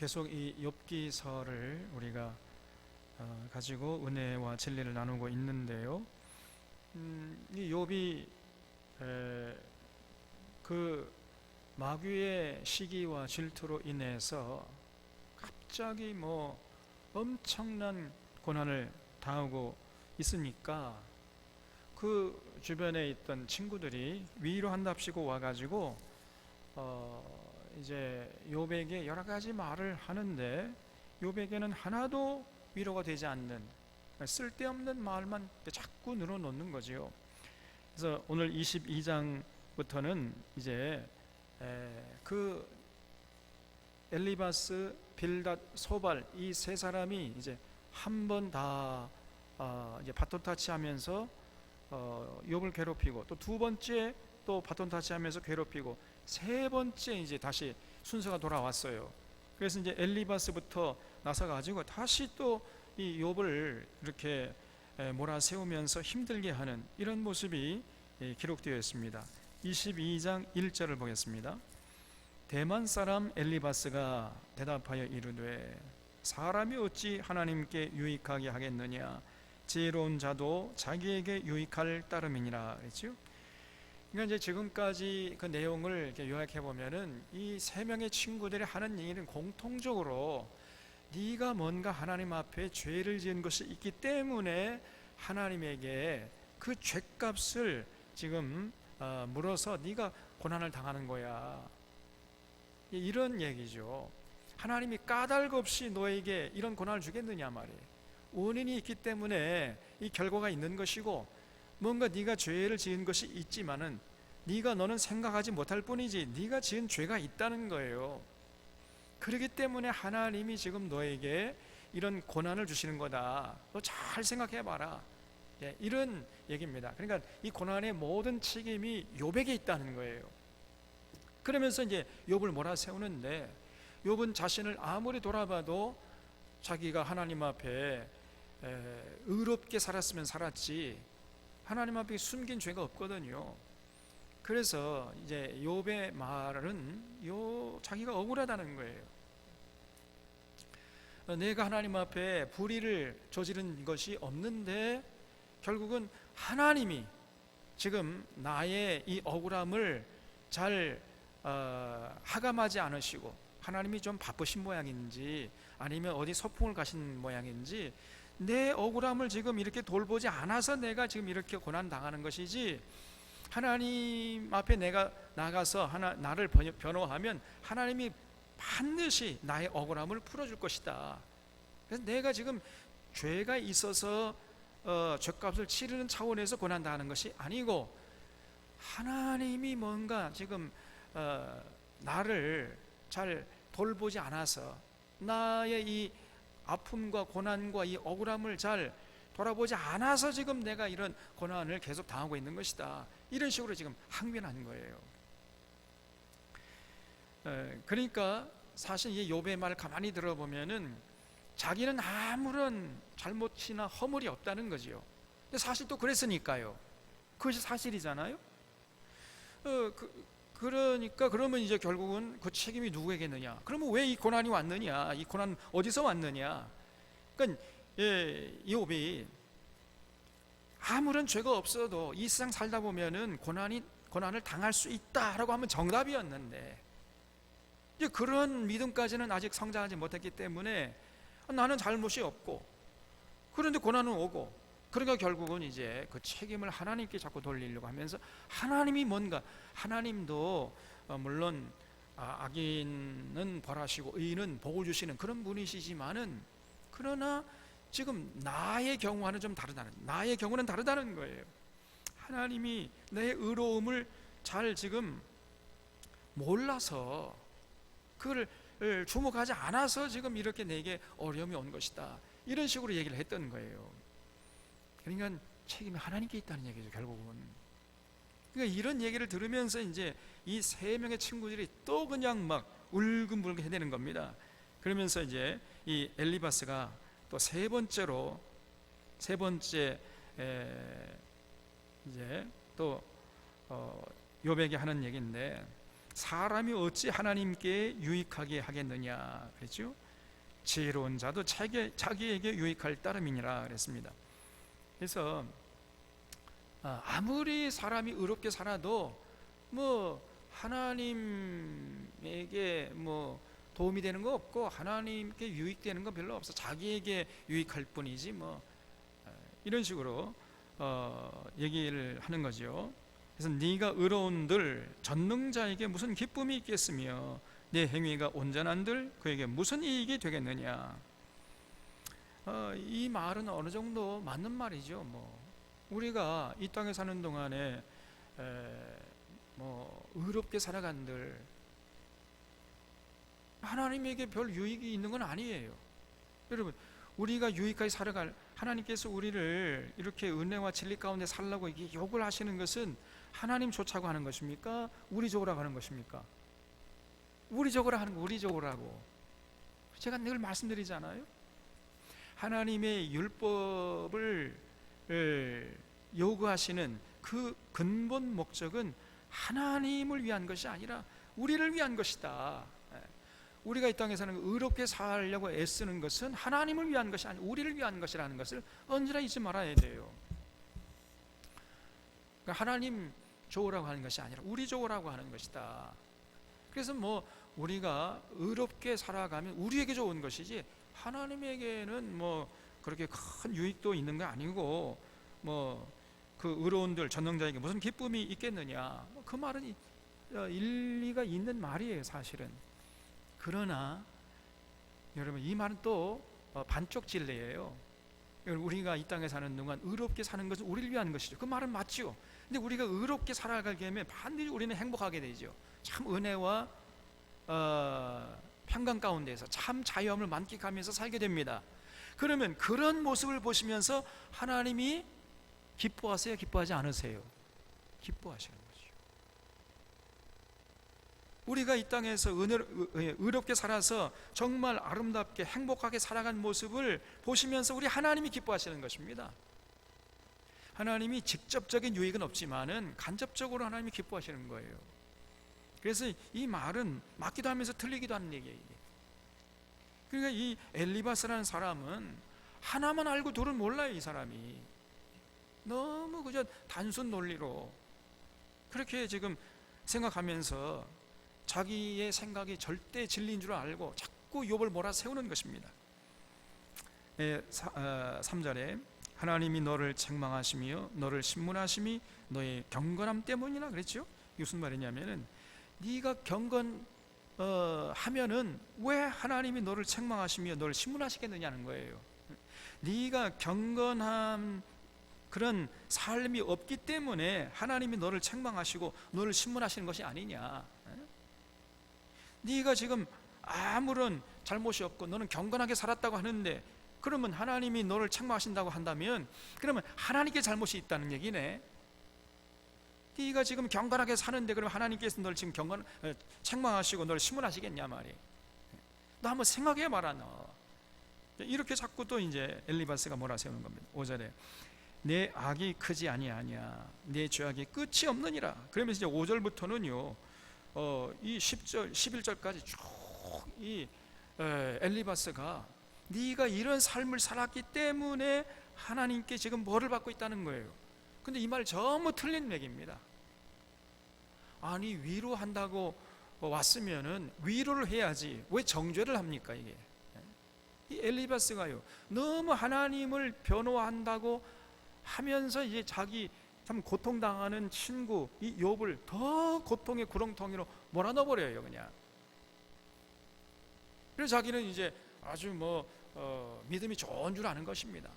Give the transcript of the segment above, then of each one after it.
계속 이 욥기서를 우리가 가지고 은혜와 진리를 나누고 있는데요. 이 욥이 그 마귀의 시기와 질투로 인해서 갑자기 엄청난 고난을 당하고 있으니까 그 주변에 있던 친구들이 위로한답시고 와가지고 이제 욥에게 여러 가지 말을 하는데 욥에게는 하나도 위로가 되지 않는 쓸데없는 말만 자꾸 늘어놓는 거지요. 그래서 오늘 22장부터는 이제 그 엘리바스, 빌닷, 소발 이 세 사람이 이제 한 번 다 이제 바톤 타치하면서 욥을 괴롭히고, 또 두 번째 또 바톤 타치하면서 괴롭히고, 세 번째 이제 다시 순서가 돌아왔어요. 그래서 이제 엘리바스부터 나서 가지고 다시 또 이 욥을 이렇게 몰아세우면서 힘들게 하는 이런 모습이 기록되어 있습니다. 22장 1절을 보겠습니다. 대만 사람 엘리바스가 대답하여 이르되 사람이 어찌 하나님께 유익하게 하겠느냐, 지혜로운 자도 자기에게 유익할 따름이니라 그랬죠. 그러니까 이제 지금까지 그 내용을 이렇게 요약해 보면은 이 세 명의 친구들이 하는 얘기는 공통적으로 네가 뭔가 하나님 앞에 죄를 지은 것이 있기 때문에 하나님에게 그 죄값을 지금 물어서 네가 고난을 당하는 거야, 이런 얘기죠. 하나님이 까닭 없이 너에게 이런 고난을 주겠느냐 말이에요. 원인이 있기 때문에 이 결과가 있는 것이고, 뭔가 네가 죄를 지은 것이 있지만은 너는 생각하지 못할 뿐이지 네가 지은 죄가 있다는 거예요. 그렇기 때문에 하나님이 지금 너에게 이런 고난을 주시는 거다. 너 잘 생각해 봐라. 이런 얘기입니다. 그러니까 이 고난의 모든 책임이 욥에게 있다는 거예요. 그러면서 이제 욥을 몰아세우는데, 욥은 자신을 아무리 돌아봐도 자기가 하나님 앞에 의롭게 살았으면 살았지 하나님 앞에 숨긴 죄가 없거든요. 그래서 이제 욥의 말은 자기가 억울하다는 거예요. 내가 하나님 앞에 불의를 저지른 것이 없는데 결국은 하나님이 지금 나의 이 억울함을 잘 하감하지 않으시고, 하나님이 좀 바쁘신 모양인지 아니면 어디 소풍을 가신 모양인지 내 억울함을 지금 이렇게 돌보지 않아서 내가 지금 이렇게 고난 당하는 것이지, 하나님 앞에 내가 나가서 나를 변호하면 하나님이 반드시 나의 억울함을 풀어줄 것이다. 그래서 내가 지금 죄가 있어서 죄값을 치르는 차원에서 고난 당하는 것이 아니고, 하나님이 뭔가 지금 나를 잘 돌보지 않아서 나의 이 아픔과 고난과 이 억울함을 잘 돌아보지 않아서 지금 내가 이런 고난을 계속 당하고 있는 것이다. 이런 식으로 지금 항변한 거예요. 그러니까 사실 이 욥의 말을 가만히 들어보면은 자기는 아무런 잘못이나 허물이 없다는 거지요. 근데 사실 또 그랬으니까요. 그것이 사실이잖아요. 그러니까 그러면 이제 결국은 그 책임이 누구에게느냐? 그러면 왜 이 고난이 왔느냐? 이 고난 어디서 왔느냐? 그러니까 욥이 아무런 죄가 없어도 이 세상 살다 보면은 고난을 당할 수 있다라고 하면 정답이었는데, 이제 그런 믿음까지는 아직 성장하지 못했기 때문에 나는 잘못이 없고, 그런데 고난은 오고, 그러니까 결국은 이제 그 책임을 하나님께 자꾸 돌리려고 하면서, 하나님도 물론 악인은 벌하시고 의인은 복을 주시는 그런 분이시지만은, 그러나 지금 나의 경우와는 좀 다르다는, 나의 경우는 다르다는 거예요. 하나님이 내 의로움을 잘 지금 몰라서, 그걸 주목하지 않아서 지금 이렇게 내게 어려움이 온 것이다, 이런 식으로 얘기를 했던 거예요. 그러니까 책임이 하나님께 있다는 얘기죠, 결국은. 그러니까 이런 얘기를 들으면서 이제 이 세 명의 친구들이 또 그냥 막 울금불금 해대는 겁니다. 그러면서 이제 이 엘리바스가 또 세 번째 이제 또 욥에게 하는 얘기인데, 사람이 어찌 하나님께 유익하게 하겠느냐 그랬죠. 지혜로운 자도 자기에게 유익할 따름이니라 그랬습니다. 그래서 아무리 사람이 의롭게 살아도 뭐 하나님에게 뭐 도움이 되는 거 없고 하나님께 유익되는 거 별로 없어. 자기에게 유익할 뿐이지 뭐 이런 식으로 얘기를 하는 거죠. 그래서 네가 의로운들 전능자에게 무슨 기쁨이 있겠으며 네 행위가 온전한들 그에게 무슨 이익이 되겠느냐. 이 말은 어느 정도 맞는 말이죠. 뭐 우리가 이 땅에 사는 동안에 뭐 의롭게 살아간들 하나님에게 별 유익이 있는 건 아니에요. 여러분, 우리가 유익하게 살아갈, 하나님께서 우리를 이렇게 은혜와 진리 가운데 살라고 이게 욕을 하시는 것은 하나님 좋자고 하는 것입니까? 우리 좋으라고 하는 것입니까? 우리 좋으라 하는 거, 우리 좋으라고. 제가 늘 말씀드리잖아요. 하나님의 율법을 요구하시는 그 근본 목적은 하나님을 위한 것이 아니라 우리를 위한 것이다. 우리가 이 땅에서는 의롭게 살려고 애쓰는 것은 하나님을 위한 것이 아니라 우리를 위한 것이라는 것을 언제나 잊지 말아야 돼요. 그러니까 하나님 좋으라고 하는 것이 아니라 우리 좋으라고 하는 것이다. 그래서 뭐 우리가 의롭게 살아가면 우리에게 좋은 것이지 하나님에게는 뭐 그렇게 큰 유익도 있는 게 아니고 뭐 그 의로운들 전능자에게 무슨 기쁨이 있겠느냐, 그 말은 일리가 있는 말이에요 사실은. 그러나 여러분, 이 말은 또 반쪽 진리예요. 우리가 이 땅에 사는 동안 의롭게 사는 것은 우리를 위한 것이죠. 그 말은 맞죠. 근데 우리가 의롭게 살아가게 되면 반드시 우리는 행복하게 되죠. 참 은혜와 평강 가운데서 참 자유함을 만끽하면서 살게 됩니다. 그러면 그런 모습을 보시면서 하나님이 기뻐하세요? 기뻐하지 않으세요? 기뻐하시는 거죠. 우리가 이 땅에서 의롭게 살아서 정말 아름답게 행복하게 살아간 모습을 보시면서 우리 하나님이 기뻐하시는 것입니다. 하나님이 직접적인 유익은 없지만은 간접적으로 하나님이 기뻐하시는 거예요. 그래서 이 말은 맞기도 하면서 틀리기도 하는 얘기예요. 그러니까 이 엘리바스라는 사람은 하나만 알고 둘은 몰라요. 이 사람이 너무 그저 단순 논리로 그렇게 지금 생각하면서 자기의 생각이 절대 진리인 줄 알고 자꾸 욥을 몰아세우는 것입니다. 3절에 하나님이 너를 책망하시며 너를 신문하심이 너의 경건함 때문이나 그랬죠. 무슨 말이냐면은 네가 경건하면은 왜 하나님이 너를 책망하시며 너를 신문하시겠느냐는 거예요. 네가 경건한 그런 삶이 없기 때문에 하나님이 너를 책망하시고 너를 신문하시는 것이 아니냐. 네가 지금 아무런 잘못이 없고 너는 경건하게 살았다고 하는데 그러면 하나님이 너를 책망하신다고 한다면 그러면 하나님께 잘못이 있다는 얘기네. 네가 지금 경건하게 사는데 그러면 하나님께서 너를 지금 책망하시고 너를 신문하시겠냐 말이에요. 너 한번 생각해 봐라 너. 이렇게 자꾸 또 이제 엘리바스가 몰아세우는 겁니다. 5절에 내 악이 크지 아니하냐 내 죄악이 끝이 없느니라. 그러면서 이제 5절부터는요 이 10절 11절까지 쭉 이 엘리바스가 네가 이런 삶을 살았기 때문에 하나님께 지금 벌을 받고 있다는 거예요. 근데 이 말 전부 틀린 얘기입니다. 아니 위로한다고 왔으면은 위로를 해야지 왜 정죄를 합니까? 이게 이 엘리바스가요 너무 하나님을 변호한다고 하면서 이제 자기 참 고통당하는 친구 이 욥을 더 고통의 구렁텅이로 몰아넣어버려요 그냥. 그래서 자기는 이제 아주 믿음이 좋은 줄 아는 것입니다.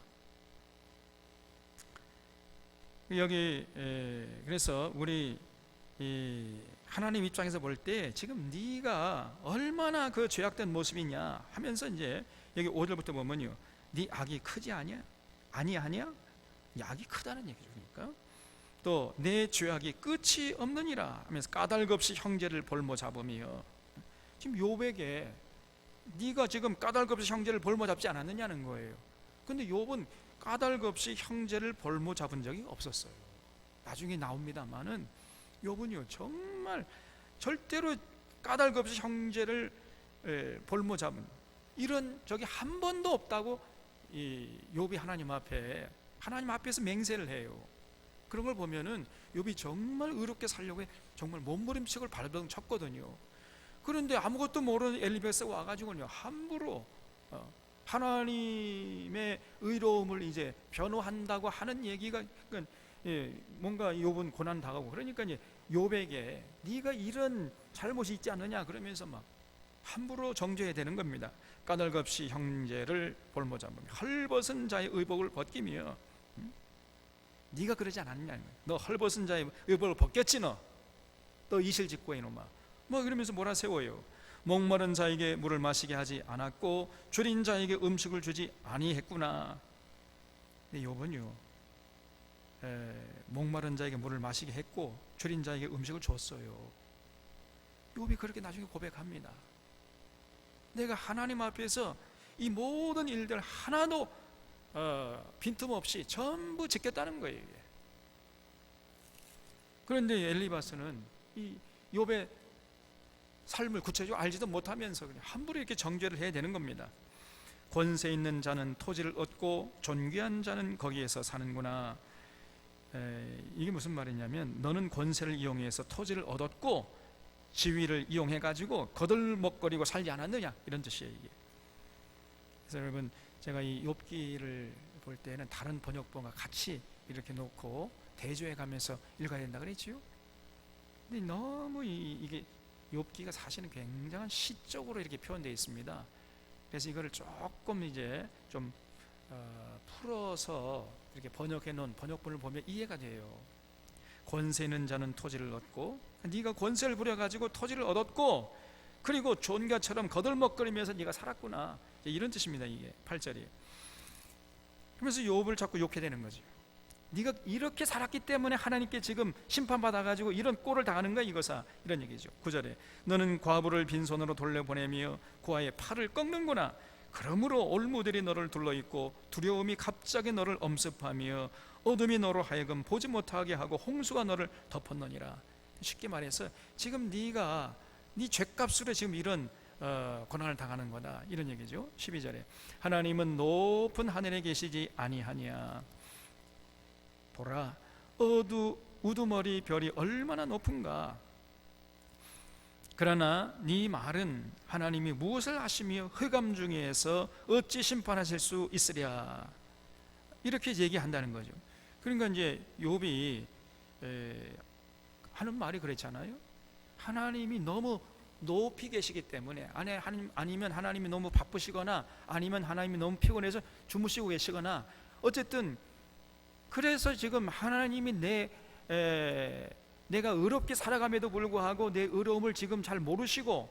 여기 그래서 우리 하나님 입장에서 볼 때 지금 네가 얼마나 그 죄악된 모습이냐 하면서 이제 여기 5절부터 보면요 네 악이 크지 아니하냐? 악이 크다는 얘기죠. 그러니까 또 내 죄악이 끝이 없느니라 하면서 까닭없이 형제를 볼모 잡으며 지금 욥에게 네가 지금 까닭없이 형제를 볼모 잡지 않았느냐는 거예요. 근데 욥은 까닭없이 형제를 볼모 잡은 적이 없었어요. 나중에 나옵니다만은 욥은요 정말 절대로 까닭 없이 형제를 볼모 잡은 이런 적이 한 번도 없다고 이 욥이 하나님 앞에서 맹세를 해요. 그런 걸 보면은 욥이 정말 의롭게 살려고 정말 몸부림치고 발버둥 쳤거든요. 그런데 아무것도 모르는 엘리베스가 와가지고요 함부로 하나님의 의로움을 이제 변호한다고 하는 얘기가 그러니까 뭔가 욥은 고난 당하고 그러니까 이제 욥에게 네가 이런 잘못이 있지 않느냐 그러면서 막 함부로 정죄해야 되는 겁니다. 까닭 없이 형제를 볼모 잡으며 헐벗은 자의 의복을 벗기며 네가 그러지 않았냐, 너 헐벗은 자의 의복을 벗겼지, 너 이실직고 이놈아, 뭐 그러면서 몰아세워요. 목마른 자에게 물을 마시게 하지 않았고 줄인 자에게 음식을 주지 아니했구나. 근데 욥은요 목마른 자에게 물을 마시게 했고 줄인 자에게 음식을 줬어요. 욥이 그렇게 나중에 고백합니다. 내가 하나님 앞에서 이 모든 일들 하나도 빈틈없이 전부 지켰다는 거예요. 그런데 엘리바스는 이 욥의 삶을 구체적으로 알지도 못하면서 그냥 함부로 이렇게 정죄를 해야 되는 겁니다. 권세 있는 자는 토지를 얻고 존귀한 자는 거기에서 사는구나. 이게 무슨 말이냐면 너는 권세를 이용해서 토지를 얻었고 지위를 이용해 가지고 거들먹거리고 살지 않았느냐, 이런 뜻이에요 이게. 그래서 여러분, 제가 이 욥기를 볼 때는 다른 번역본과 같이 이렇게 놓고 대조해 가면서 읽어야 된다 그랬지요. 근데 너무 이게 욥기가 사실은 굉장한 시적으로 이렇게 표현되어 있습니다. 그래서 이거를 조금 이제 좀 풀어서 이렇게 번역해 놓은 번역본을 보면 이해가 돼요. 권세 있는 자는 토지를 얻고, 네가 권세를 부려가지고 토지를 얻었고 그리고 존가처럼 거들먹거리면서 네가 살았구나, 이런 뜻입니다. 이게 8절이. 그러면서 욥을 자꾸 욕해야 되는 거죠. 네가 이렇게 살았기 때문에 하나님께 지금 심판받아가지고 이런 꼴을 당하는 거야 이거사, 이런 얘기죠. 9절에 너는 과부를 빈손으로 돌려보내며 고아의 팔을 꺾는구나. 그러므로 올무들이 너를 둘러있고 두려움이 갑자기 너를 엄습하며 어둠이 너로 하여금 보지 못하게 하고 홍수가 너를 덮었느니라. 쉽게 말해서 지금 네가 네 죄값으로 지금 이런 고난을 당하는 거다, 이런 얘기죠. 12절에 하나님은 높은 하늘에 계시지 아니하냐. 보라, 우두머리 별이 얼마나 높은가. 그러나 네 말은 하나님이 무엇을 하시며 흑암 중에서 어찌 심판하실 수 있으랴, 이렇게 얘기한다는 거죠. 그러니까 이제 욥이 하는 말이 그랬잖아요. 하나님이 너무 높이 계시기 때문에, 아니면 하나님이 너무 바쁘시거나 아니면 하나님이 너무 피곤해서 주무시고 계시거나, 어쨌든 그래서 지금 하나님이 내가 의롭게 살아감에도 불구하고 내 의로움을 지금 잘 모르시고,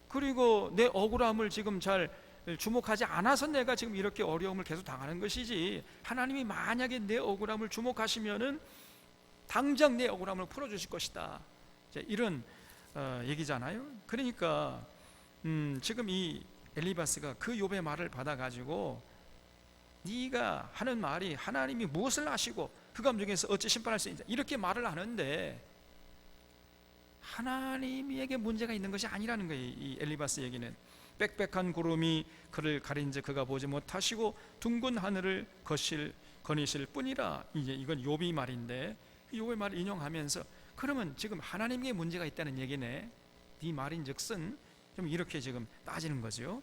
그리고 내 억울함을 지금 잘 주목하지 않아서 내가 지금 이렇게 어려움을 계속 당하는 것이지, 하나님이 만약에 내 억울함을 주목하시면은 당장 내 억울함을 풀어주실 것이다, 이런 얘기잖아요. 그러니까 지금 이 엘리바스가 그 욥의 말을 받아가지고 네가 하는 말이 하나님이 무엇을 아시고 흑암 중에서 어찌 심판할 수 있냐, 이렇게 말을 하는데 하나님에게 문제가 있는 것이 아니라는 거예요. 이 엘리바스 얘기는 빽빽한 구름이 그를 가린즉 그가 보지 못하시고 둥근 하늘을 거니실 뿐이라. 이제 이건 욥이 말인데 욥의 말을 인용하면서 그러면 지금 하나님에게 문제가 있다는 얘기네, 네 말인즉슨, 좀 이렇게 지금 따지는 거죠.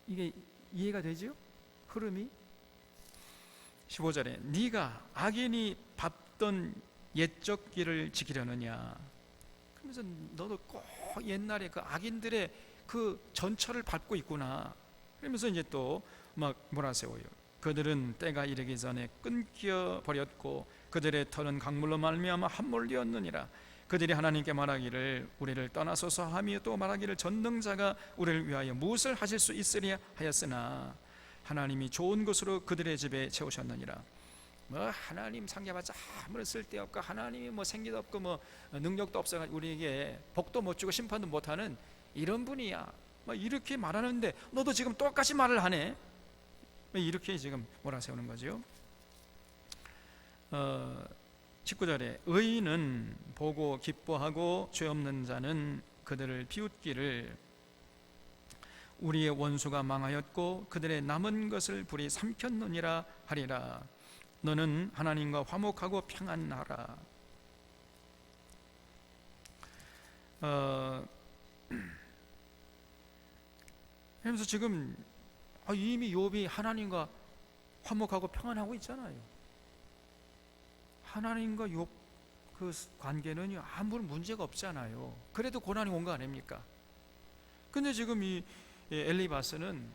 이게 이해가 되죠? 흐름이. 15절에 네가 악인이 밟던 옛적 길을 지키려느냐. 그러면서 너도 꼭 옛날에 그 악인들의 그 전철을 밟고 있구나. 그러면서 이제 또 막 몰아세워요. 그들은 때가 이르기 전에 끊겨 버렸고 그들의 터는 강물로 말미암아 함몰되었느니라. 그들이 하나님께 말하기를 우리를 떠나소서 하며 또 말하기를 전능자가 우리를 위하여 무엇을 하실 수 있으랴 하였으나 하나님이 좋은 것으로 그들의 집에 채우셨느니라. 뭐 하나님 상대받자 아무런 쓸데없고 하나님이 뭐 생기도 없고 뭐 능력도 없어가지고 우리에게 복도 못 주고 심판도 못하는 이런 분이야, 뭐 이렇게 말하는데 너도 지금 똑같이 말을 하네, 이렇게 지금 몰아세우는 거죠. 19절에 의인은 보고 기뻐하고 죄 없는 자는 그들을 비웃기를. 우리의 원수가 망하였고 그들의 남은 것을 불이 삼켰느니라 하리라. 너는 하나님과 화목하고 평안하라. 그래서 지금 이미 욥이 하나님과 화목하고 평안하고 있잖아요. 하나님과 욥 그 관계는 아무런 문제가 없잖아요. 그래도 고난이 온 거 아닙니까? 근데 지금 이 엘리바스는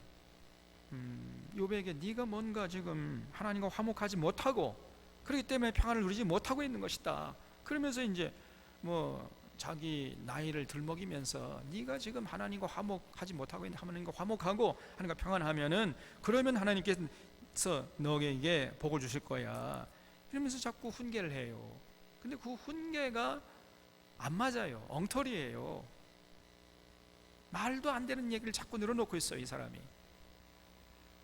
욥에게 네가 뭔가 지금 하나님과 화목하지 못하고 그렇기 때문에 평안을 누리지 못하고 있는 것이다. 그러면서 이제 뭐 자기 나이를 들먹이면서 네가 지금 하나님과 화목하지 못하고 있는, 하나님과 화목하고 하나님과 평안하면은 그러면 하나님께서 너에게 복을 주실 거야. 이러면서 자꾸 훈계를 해요. 근데 그 훈계가 안 맞아요. 엉터리예요. 말도 안 되는 얘기를 자꾸 늘어놓고 있어요, 이 사람이.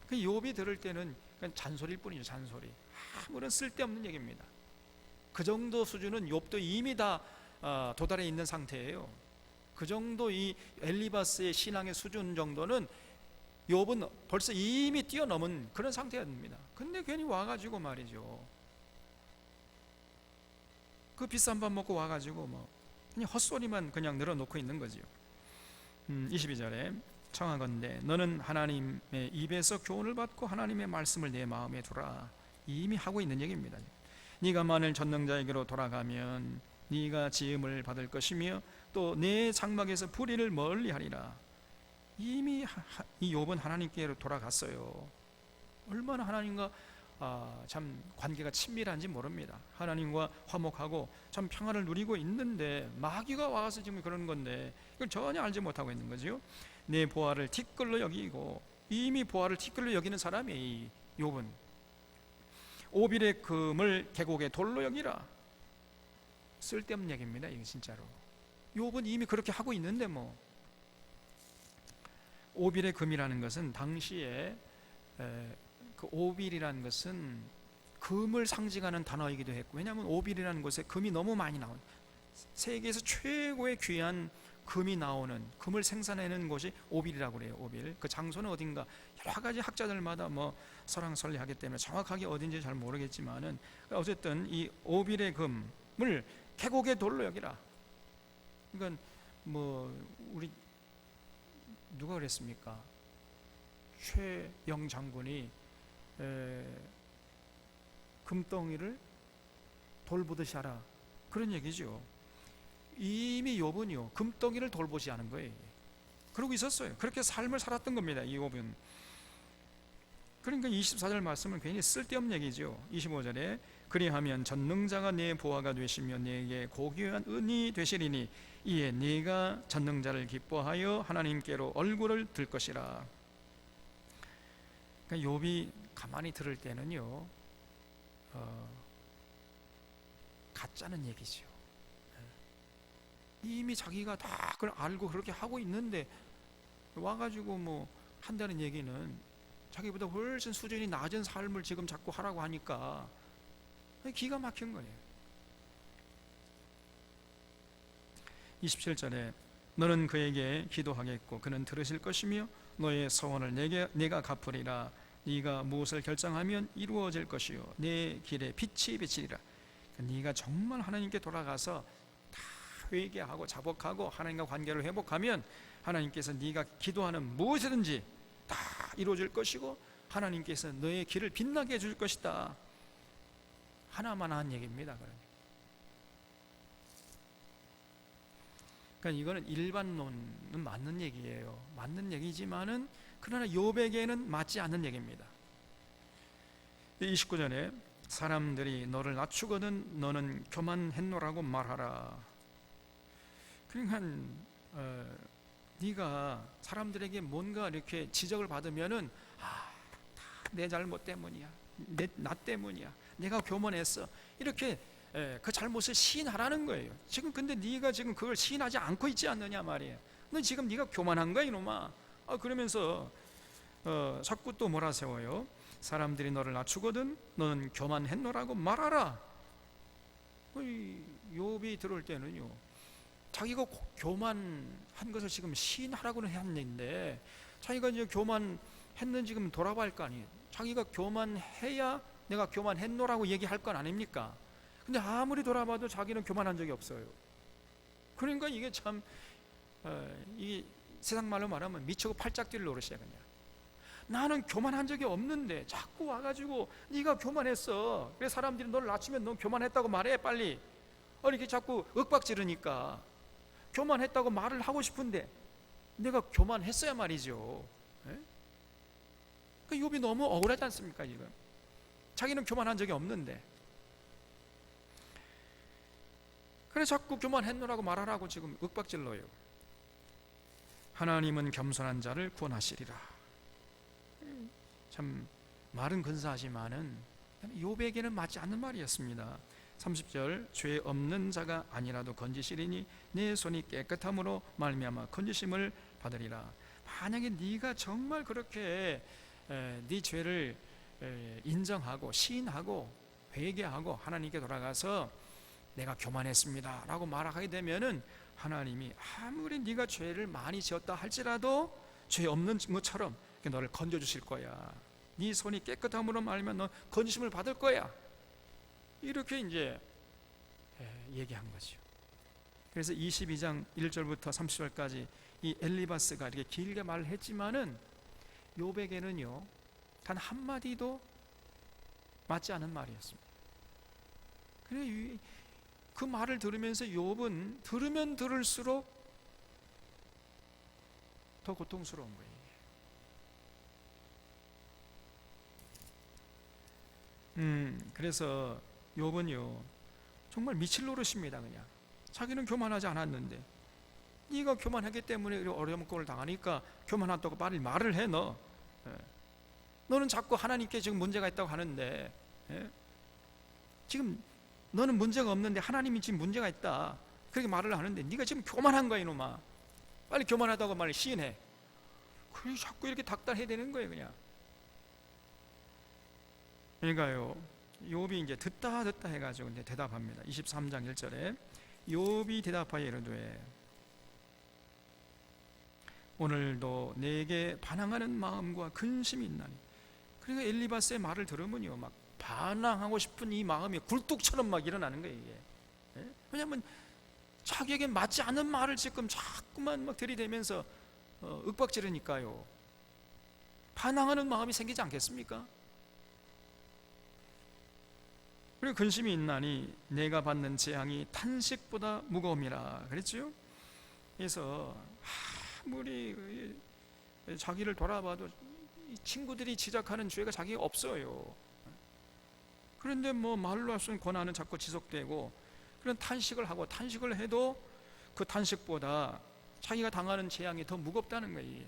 그 욥이 들을 때는 그냥 잔소리일 뿐이죠, 잔소리. 아무런 쓸데없는 얘기입니다. 그 정도 수준은 욥도 이미 다 도달해 있는 상태예요. 그 정도 이 엘리바스의 신앙의 수준 정도는 욥은 벌써 이미 뛰어넘은 그런 상태입니다. 근데 괜히 와가지고 말이죠, 그 비싼 밥 먹고 와가지고 뭐 그냥 헛소리만 그냥 늘어놓고 있는 거지요. 22절에 청하건대 너는 하나님의 입에서 교훈을 받고 하나님의 말씀을 내 마음에 두라. 이미 하고 있는 얘기입니다. 네가 만일 전능자에게로 돌아가면 네가 지음을 받을 것이며 또 내 장막에서 불의를 멀리하리라. 이미 이 욥은 하나님께로 돌아갔어요. 얼마나 하나님과 참 관계가 친밀한지 모릅니다. 하나님과 화목하고 참 평안을 누리고 있는데 마귀가 와서 지금 그러는 건데 이걸 전혀 알지 못하고 있는 거죠. 내 보화를 티끌로 여기고, 이미 보화를 티끌로 여기는 사람이 이 욥은 오빌의 금을 계곡의 돌로 여기라. 쓸데없는 얘기입니다. 이게 진짜로. 욥은 이미 그렇게 하고 있는데 뭐. 오빌의 금이라는 것은 당시에 그 오빌이라는 것은 금을 상징하는 단어이기도 했고, 왜냐하면 오빌이라는 곳에 금이 너무 많이 나온, 세계에서 최고의 귀한 금이 나오는, 금을 생산해내는 곳이 오빌이라고 그래요. 오빌. 그 장소는 어딘가 여러 가지 학자들마다 뭐 설왕설래하기 때문에 정확하게 어딘지 잘 모르겠지만은 어쨌든 이 오빌의 금을 계곡의 돌로 여기라. 그러니까 뭐 우리 누가 그랬습니까? 최영 장군이 금덩이를 돌보듯이 하라, 그런 얘기죠. 이미 욥은요 금덩이를 돌보지 않은 거예요. 그러고 있었어요. 그렇게 삶을 살았던 겁니다, 이 욥은. 그러니까 24절 말씀은 괜히 쓸데없는 얘기죠. 25절에 그리하면 전능자가 내 보화가 되시며 내게 고귀한 은이 되시리니 이에 네가 전능자를 기뻐하여 하나님께로 얼굴을 들 것이라. 그러니까 욥이 가만히 들을 때는요 가짜는 얘기죠. 이미 자기가 다 그걸 알고 그렇게 하고 있는데 와가지고 뭐 한다는 얘기는 자기보다 훨씬 수준이 낮은 삶을 지금 자꾸 하라고 하니까 기가 막힌 거예요. 27절에 너는 그에게 기도하겠고 그는 들으실 것이며 너의 소원을 내가 갚으리라. 네가 무엇을 결정하면 이루어질 것이요 내 길에 빛이 비치리라. 네가 정말 하나님께 돌아가서 다 회개하고 자복하고 하나님과 관계를 회복하면 하나님께서 네가 기도하는 무엇이든지 다 이루어질 것이고 하나님께서 너의 길을 빛나게 해줄 것이다. 하나만 한 얘기입니다. 그러니까 이거는 일반론은 맞는 얘기예요. 맞는 얘기지만은 그러나 욥에게는 맞지 않는 얘기입니다. 29절에 사람들이 너를 낮추거든 너는 교만했노라고 말하라. 그러니까 네가 사람들에게 뭔가 이렇게 지적을 받으면은 내 잘못 때문이야, 나 때문이야, 내가 교만했어, 이렇게 그 잘못을 시인하라는 거예요. 지금 근데 네가 지금 그걸 시인하지 않고 있지 않느냐 말이에요. 너 지금 네가 교만한 거야 이놈아. 그러면서 자꾸 또 몰아세워요. 사람들이 너를 낮추거든 너는 교만했노라고 말하라. 욥이 들어올 때는요, 자기가 교만한 것을 지금 시인하라고는 했는데, 자기가 이제 교만했는지 지금 돌아봐 할 거 아니에요. 자기가 교만해야 내가 교만했노라고 얘기할 건 아닙니까? 근데 아무리 돌아봐도 자기는 교만한 적이 없어요. 그러니까 이게 참 이 세상 말로 말하면 미치고 팔짝뛸 노릇이야. 그냥 나는 교만한 적이 없는데 자꾸 와가지고 네가 교만했어, 그래서 사람들이 너를 낮추면 넌 교만했다고 말해 빨리. 이렇게 자꾸 윽박지르니까 교만했다고 말을 하고 싶은데 내가 교만했어야 말이죠. 그 욥이 너무 억울하지 않습니까? 지금 자기는 교만한 적이 없는데, 그래 자꾸 교만했노라고 말하라고 지금 윽박질러요. 하나님은 겸손한 자를 구원하시리라. 참 말은 근사하지만은 욥에게는 맞지 않는 말이었습니다. 30절, 죄 없는 자가 아니라도 건지시리니 내 손이 깨끗함으로 말미암아 건지심을 받으리라. 만약에 네가 정말 그렇게 네 죄를 인정하고 시인하고 회개하고 하나님께 돌아가서 내가 교만했습니다 라고 말하게 되면은 하나님이 아무리 네가 죄를 많이 지었다 할지라도 죄 없는 것처럼 너를 건져 주실 거야. 네 손이 깨끗함으로 말하면 너 건지심을 받을 거야. 이렇게 이제 얘기한 거죠. 그래서 22장 1절부터 30절까지 이 엘리바스가 이렇게 길게 말을 했지만은 욥에게는요 단 한마디도 맞지 않은 말이었습니다. 그래 그 말을 들으면서 욥은 들으면 들을수록 더 고통스러운 거예요. 그래서 욥은요 정말 미칠 노릇입니다. 그냥 자기는 교만하지 않았는데 네가 교만하기 때문에 어려운 꼴을 당하니까 교만하다고 빨리 말을 해. 너는 자꾸 하나님께 지금 문제가 있다고 하는데 지금 너는 문제가 없는데 하나님이 지금 문제가 있다 그렇게 말을 하는데 네가 지금 교만한 거야 이놈아. 빨리 교만하다고 말을 시인해. 그래 자꾸 이렇게 닥달해야 되는 거예요. 그냥 그러니까요 욥이 이제 듣다 해가지고 이제 대답합니다. 23장 1절에 욥이 대답하여 이르되 오늘도 내게 반항하는 마음과 근심이 있나니. 그러니까 엘리바스의 말을 들으면요 막 반항하고 싶은 이 마음이 굴뚝처럼 막 일어나는 거예요. 이게 왜냐하면 자기에게 맞지 않는 말을 지금 자꾸만 막 들이대면서 윽박지르니까요 반항하는 마음이 생기지 않겠습니까? 그리고 근심이 있나니 내가 받는 재앙이 탄식보다 무거움이라 그랬죠. 그래서 아무리 자기를 돌아봐도 친구들이 지적하는 죄가 자기가 없어요. 그런데 뭐 말로 할 수 있는 권한은 자꾸 지속되고 그런 탄식을 하고 탄식을 해도 그 탄식보다 자기가 당하는 재앙이 더 무겁다는 거예요.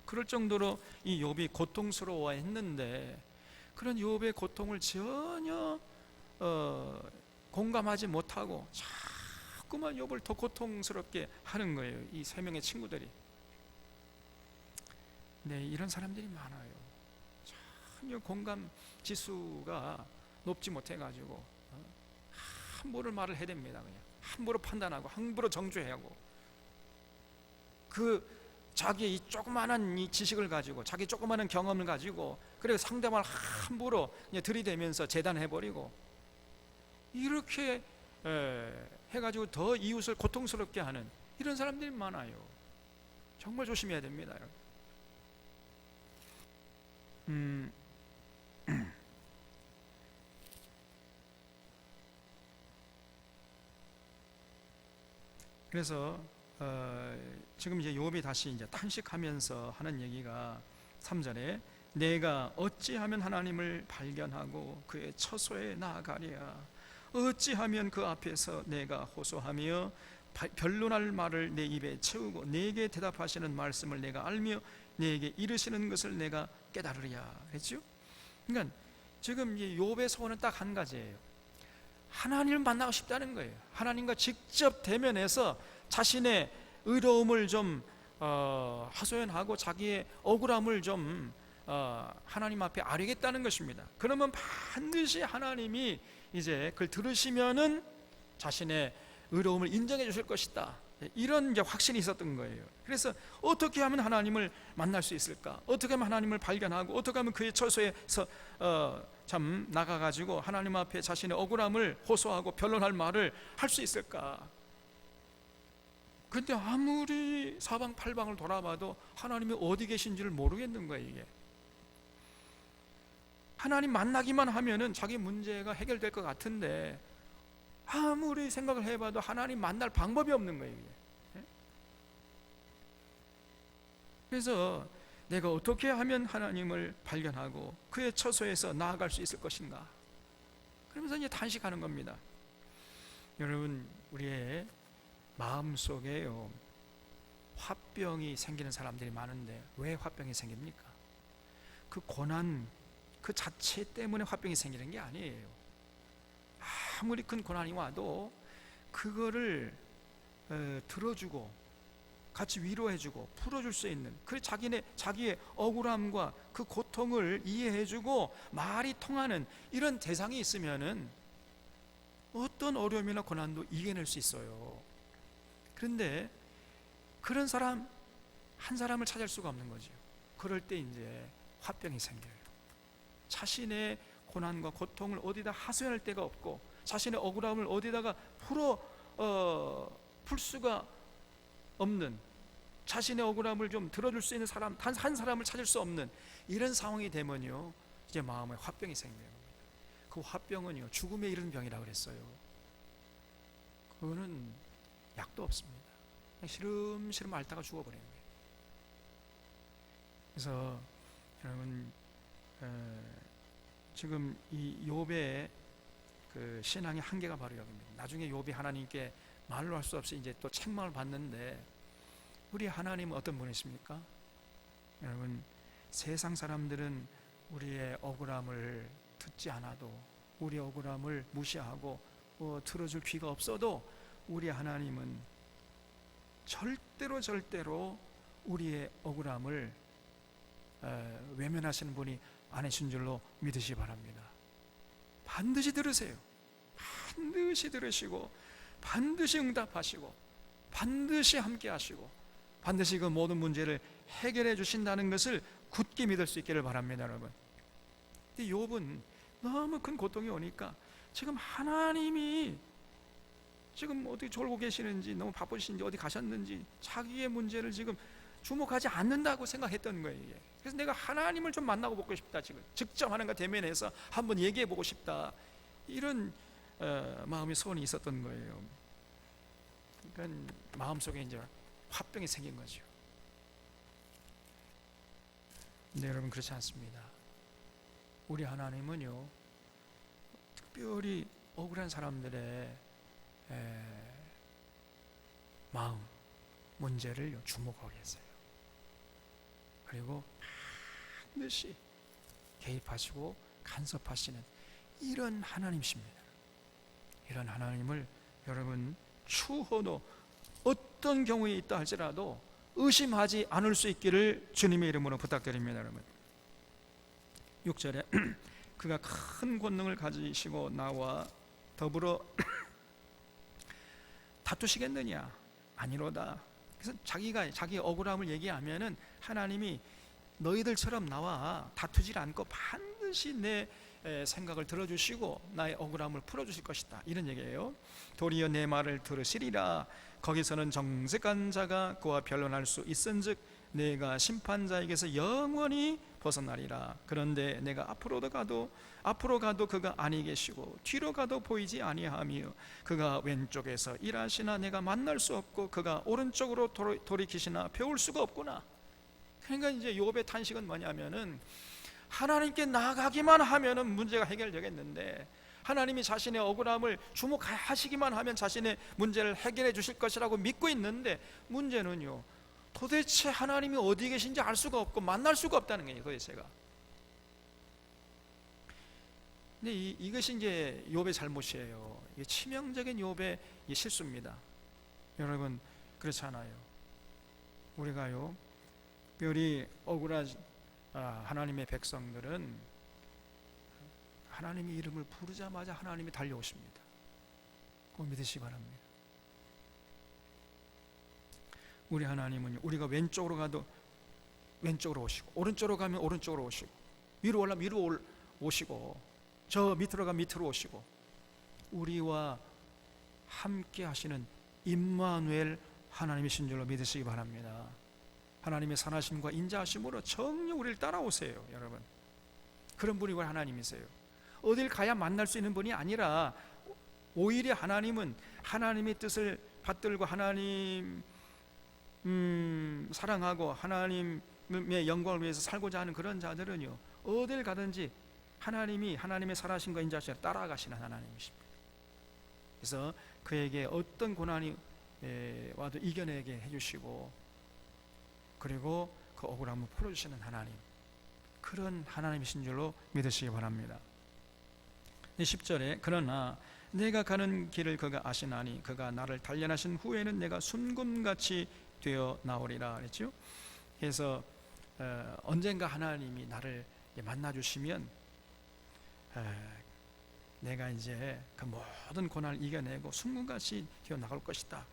그럴 정도로 이 욥이 고통스러워했는데 그런 욥의 고통을 전혀 공감하지 못하고 자꾸만 욥을 더 고통스럽게 하는 거예요. 이 세 명의 친구들이. 네, 이런 사람들이 많아요. 전혀 공감 지수가 높지 못해가지고 함부로 말을 해댑니다. 그냥 함부로 판단하고 함부로 정죄하고 그 자기의 이 조그마한 이 지식을 가지고 자기 조그마한 경험을 가지고 그래서 상대방을 함부로 그냥 들이대면서 재단해버리고 이렇게 해가지고 더 이웃을 고통스럽게 하는 이런 사람들이 많아요. 정말 조심해야 됩니다. 그래서 지금 이제 욥이 다시 이제 탄식하면서 하는 얘기가 3절에 내가 어찌하면 하나님을 발견하고 그의 처소에 나아가랴. 어찌하면 그 앞에서 내가 호소하며 변론할 말을 내 입에 채우고 내게 대답하시는 말씀을 내가 알며 내게 이르시는 것을 내가 깨달으랴 그랬죠. 그러니까 지금 이 욥의 소원은 딱 한 가지예요. 하나님을 만나고 싶다는 거예요. 하나님과 직접 대면해서 자신의 의로움을 좀 하소연하고 자기의 억울함을 좀 하나님 앞에 아뢰겠다는 것입니다. 그러면 반드시 하나님이 이제 그걸 들으시면은 자신의 의로움을 인정해 주실 것이다. 이런 이제 확신이 있었던 거예요. 그래서 어떻게 하면 하나님을 만날 수 있을까? 어떻게 하면 하나님을 발견하고 어떻게 하면 그의 처소에서 참 나가가지고 하나님 앞에 자신의 억울함을 호소하고 변론할 말을 할 수 있을까? 근데 아무리 사방팔방을 돌아봐도 하나님이 어디 계신지를 모르겠는 거예요. 이게 하나님 만나기만 하면은 자기 문제가 해결될 것 같은데 아무리 생각을 해봐도 하나님 만날 방법이 없는 거예요. 이게. 그래서 내가 어떻게 하면 하나님을 발견하고 그의 처소에서 나아갈 수 있을 것인가? 그러면서 이제 단식하는 겁니다. 여러분, 우리의 마음속에요, 화병이 생기는 사람들이 많은데 왜 화병이 생깁니까? 그 고난 그 자체 때문에 화병이 생기는 게 아니에요. 아무리 큰 고난이 와도 그거를 들어주고 같이 위로해주고 풀어줄 수 있는, 그 자기의 억울함과 그 고통을 이해해주고 말이 통하는 이런 대상이 있으면은 어떤 어려움이나 고난도 이겨낼 수 있어요. 그런데 그런 사람 한 사람을 찾을 수가 없는 거죠. 그럴 때 이제 화병이 생겨요. 자신의 고난과 고통을 어디다 하소연할 데가 없고 자신의 억울함을 어디다가 풀 수가 없는, 자신의 억울함을 좀 들어줄 수 있는 사람 단 한 사람을 찾을 수 없는 이런 상황이 되면요, 이제 마음에 화병이 생겨요. 그 화병은요, 죽음에 이르는 병이라고 그랬어요. 그거는 약도 없습니다. 그냥 시름시름 앓다가 죽어버리는 거예요. 그래서 여러분, 지금 이 욥의 그 신앙의 한계가 바로 여기입니다. 나중에 욥이 하나님께 말로 할 수 없이 이제 또 책망을 받는데, 우리 하나님은 어떤 분이십니까? 여러분, 세상 사람들은 우리의 억울함을 듣지 않아도, 우리의 억울함을 무시하고 들어줄 귀가 없어도 우리 하나님은 절대로 우리의 억울함을 외면하시는 분이 아니신 줄로 믿으시기 바랍니다. 반드시 들으세요. 반드시 들으시고 반드시 응답하시고 반드시 함께 하시고 반드시 그 모든 문제를 해결해 주신다는 것을 굳게 믿을 수 있기를 바랍니다, 여러분. 근데 욥은 너무 큰 고통이 오니까 지금 하나님이 지금 어떻게 졸고 계시는지, 너무 바쁘신지 어디 가셨는지 자기의 문제를 지금 주목하지 않는다고 생각했던 거예요. 이게. 그래서 내가 하나님을 좀 만나고 보고 싶다, 지금 직접 하나님과 대면해서 한번 얘기해 보고 싶다, 이런 마음의 소원이 있었던 거예요. 그러니까 마음속에 이제 화병이 생긴 거죠. 근데 여러분, 그렇지 않습니다. 우리 하나님은요, 특별히 억울한 사람들의 마음, 문제를 주목하고 계세요. 그리고 반드시 개입하시고 간섭하시는 이런 하나님이십니다. 이런 하나님을 여러분 추호도 어떤 경우에 있다 할지라도 의심하지 않을 수 있기를 주님의 이름으로 부탁드립니다. 여러분, 6절에 그가 큰 권능을 가지시고 나와 더불어 다투시겠느냐? 아니로다. 그래서 자기 억울함을 얘기하면은 하나님이 너희들처럼 나와 다투질 않고 반드시 내 생각을 들어주시고 나의 억울함을 풀어주실 것이다, 이런 얘기예요. 도리어 내 말을 들으시리라. 거기서는 정직한 자가 그와 변론할 수 있은즉 내가 심판자에게서 영원히 벗어나리라. 그런데 내가 앞으로 가도 그가 아니 계시고 뒤로 가도 보이지 아니하며 그가 왼쪽에서 일하시나 내가 만날 수 없고 그가 오른쪽으로 돌이키시나 배울 수가 없구나. 그러니까 이제 욥의 탄식은 뭐냐면은 하나님께 나가기만 하면은 문제가 해결되겠는데, 하나님이 자신의 억울함을 주목하시기만 하면 자신의 문제를 해결해 주실 것이라고 믿고 있는데, 문제는요, 도대체 하나님이 어디 계신지 알 수가 없고 만날 수가 없다는 거예요, 도대체가. 근데 이것이 이제 욥의 잘못이에요. 이게 치명적인 욥의 실수입니다. 여러분, 그렇지 않아요? 우리가요, 특별히 억울한 하나님의 백성들은 하나님의 이름을 부르자마자 하나님이 달려오십니다. 그거 믿으시기 바랍니다. 우리 하나님은 우리가 왼쪽으로 가도 왼쪽으로 오시고, 오른쪽으로 가면 오른쪽으로 오시고, 위로 올라면 위로 오시고, 저 밑으로 가면 밑으로 오시고, 우리와 함께 하시는 임마누엘 하나님이신 줄로 믿으시기 바랍니다. 하나님의 선하심과 인자하심으로 정녕 우리를 따라오세요, 여러분. 그런 분이 우리 하나님이세요. 어딜 가야 만날 수 있는 분이 아니라 오히려 하나님은 하나님의 뜻을 받들고 하나님 사랑하고 하나님의 영광을 위해서 살고자 하는 그런 자들은요, 어딜 가든지 하나님이 하나님의 선하심과 인자하심을 따라가시는 하나님이십니다. 그래서 그에게 어떤 고난이 와도 이겨내게 해주시고, 그리고 그 억울함을 풀어주시는 하나님, 그런 하나님이신 줄로 믿으시기 바랍니다. 10절에 그러나 내가 가는 길을 그가 아시나니 그가 나를 단련하신 후에는 내가 순금같이 되어 나오리라 그랬죠. 그래서 언젠가 하나님이 나를 만나주시면 내가 이제 그 모든 고난을 이겨내고 순금같이 되어 나갈 것이다.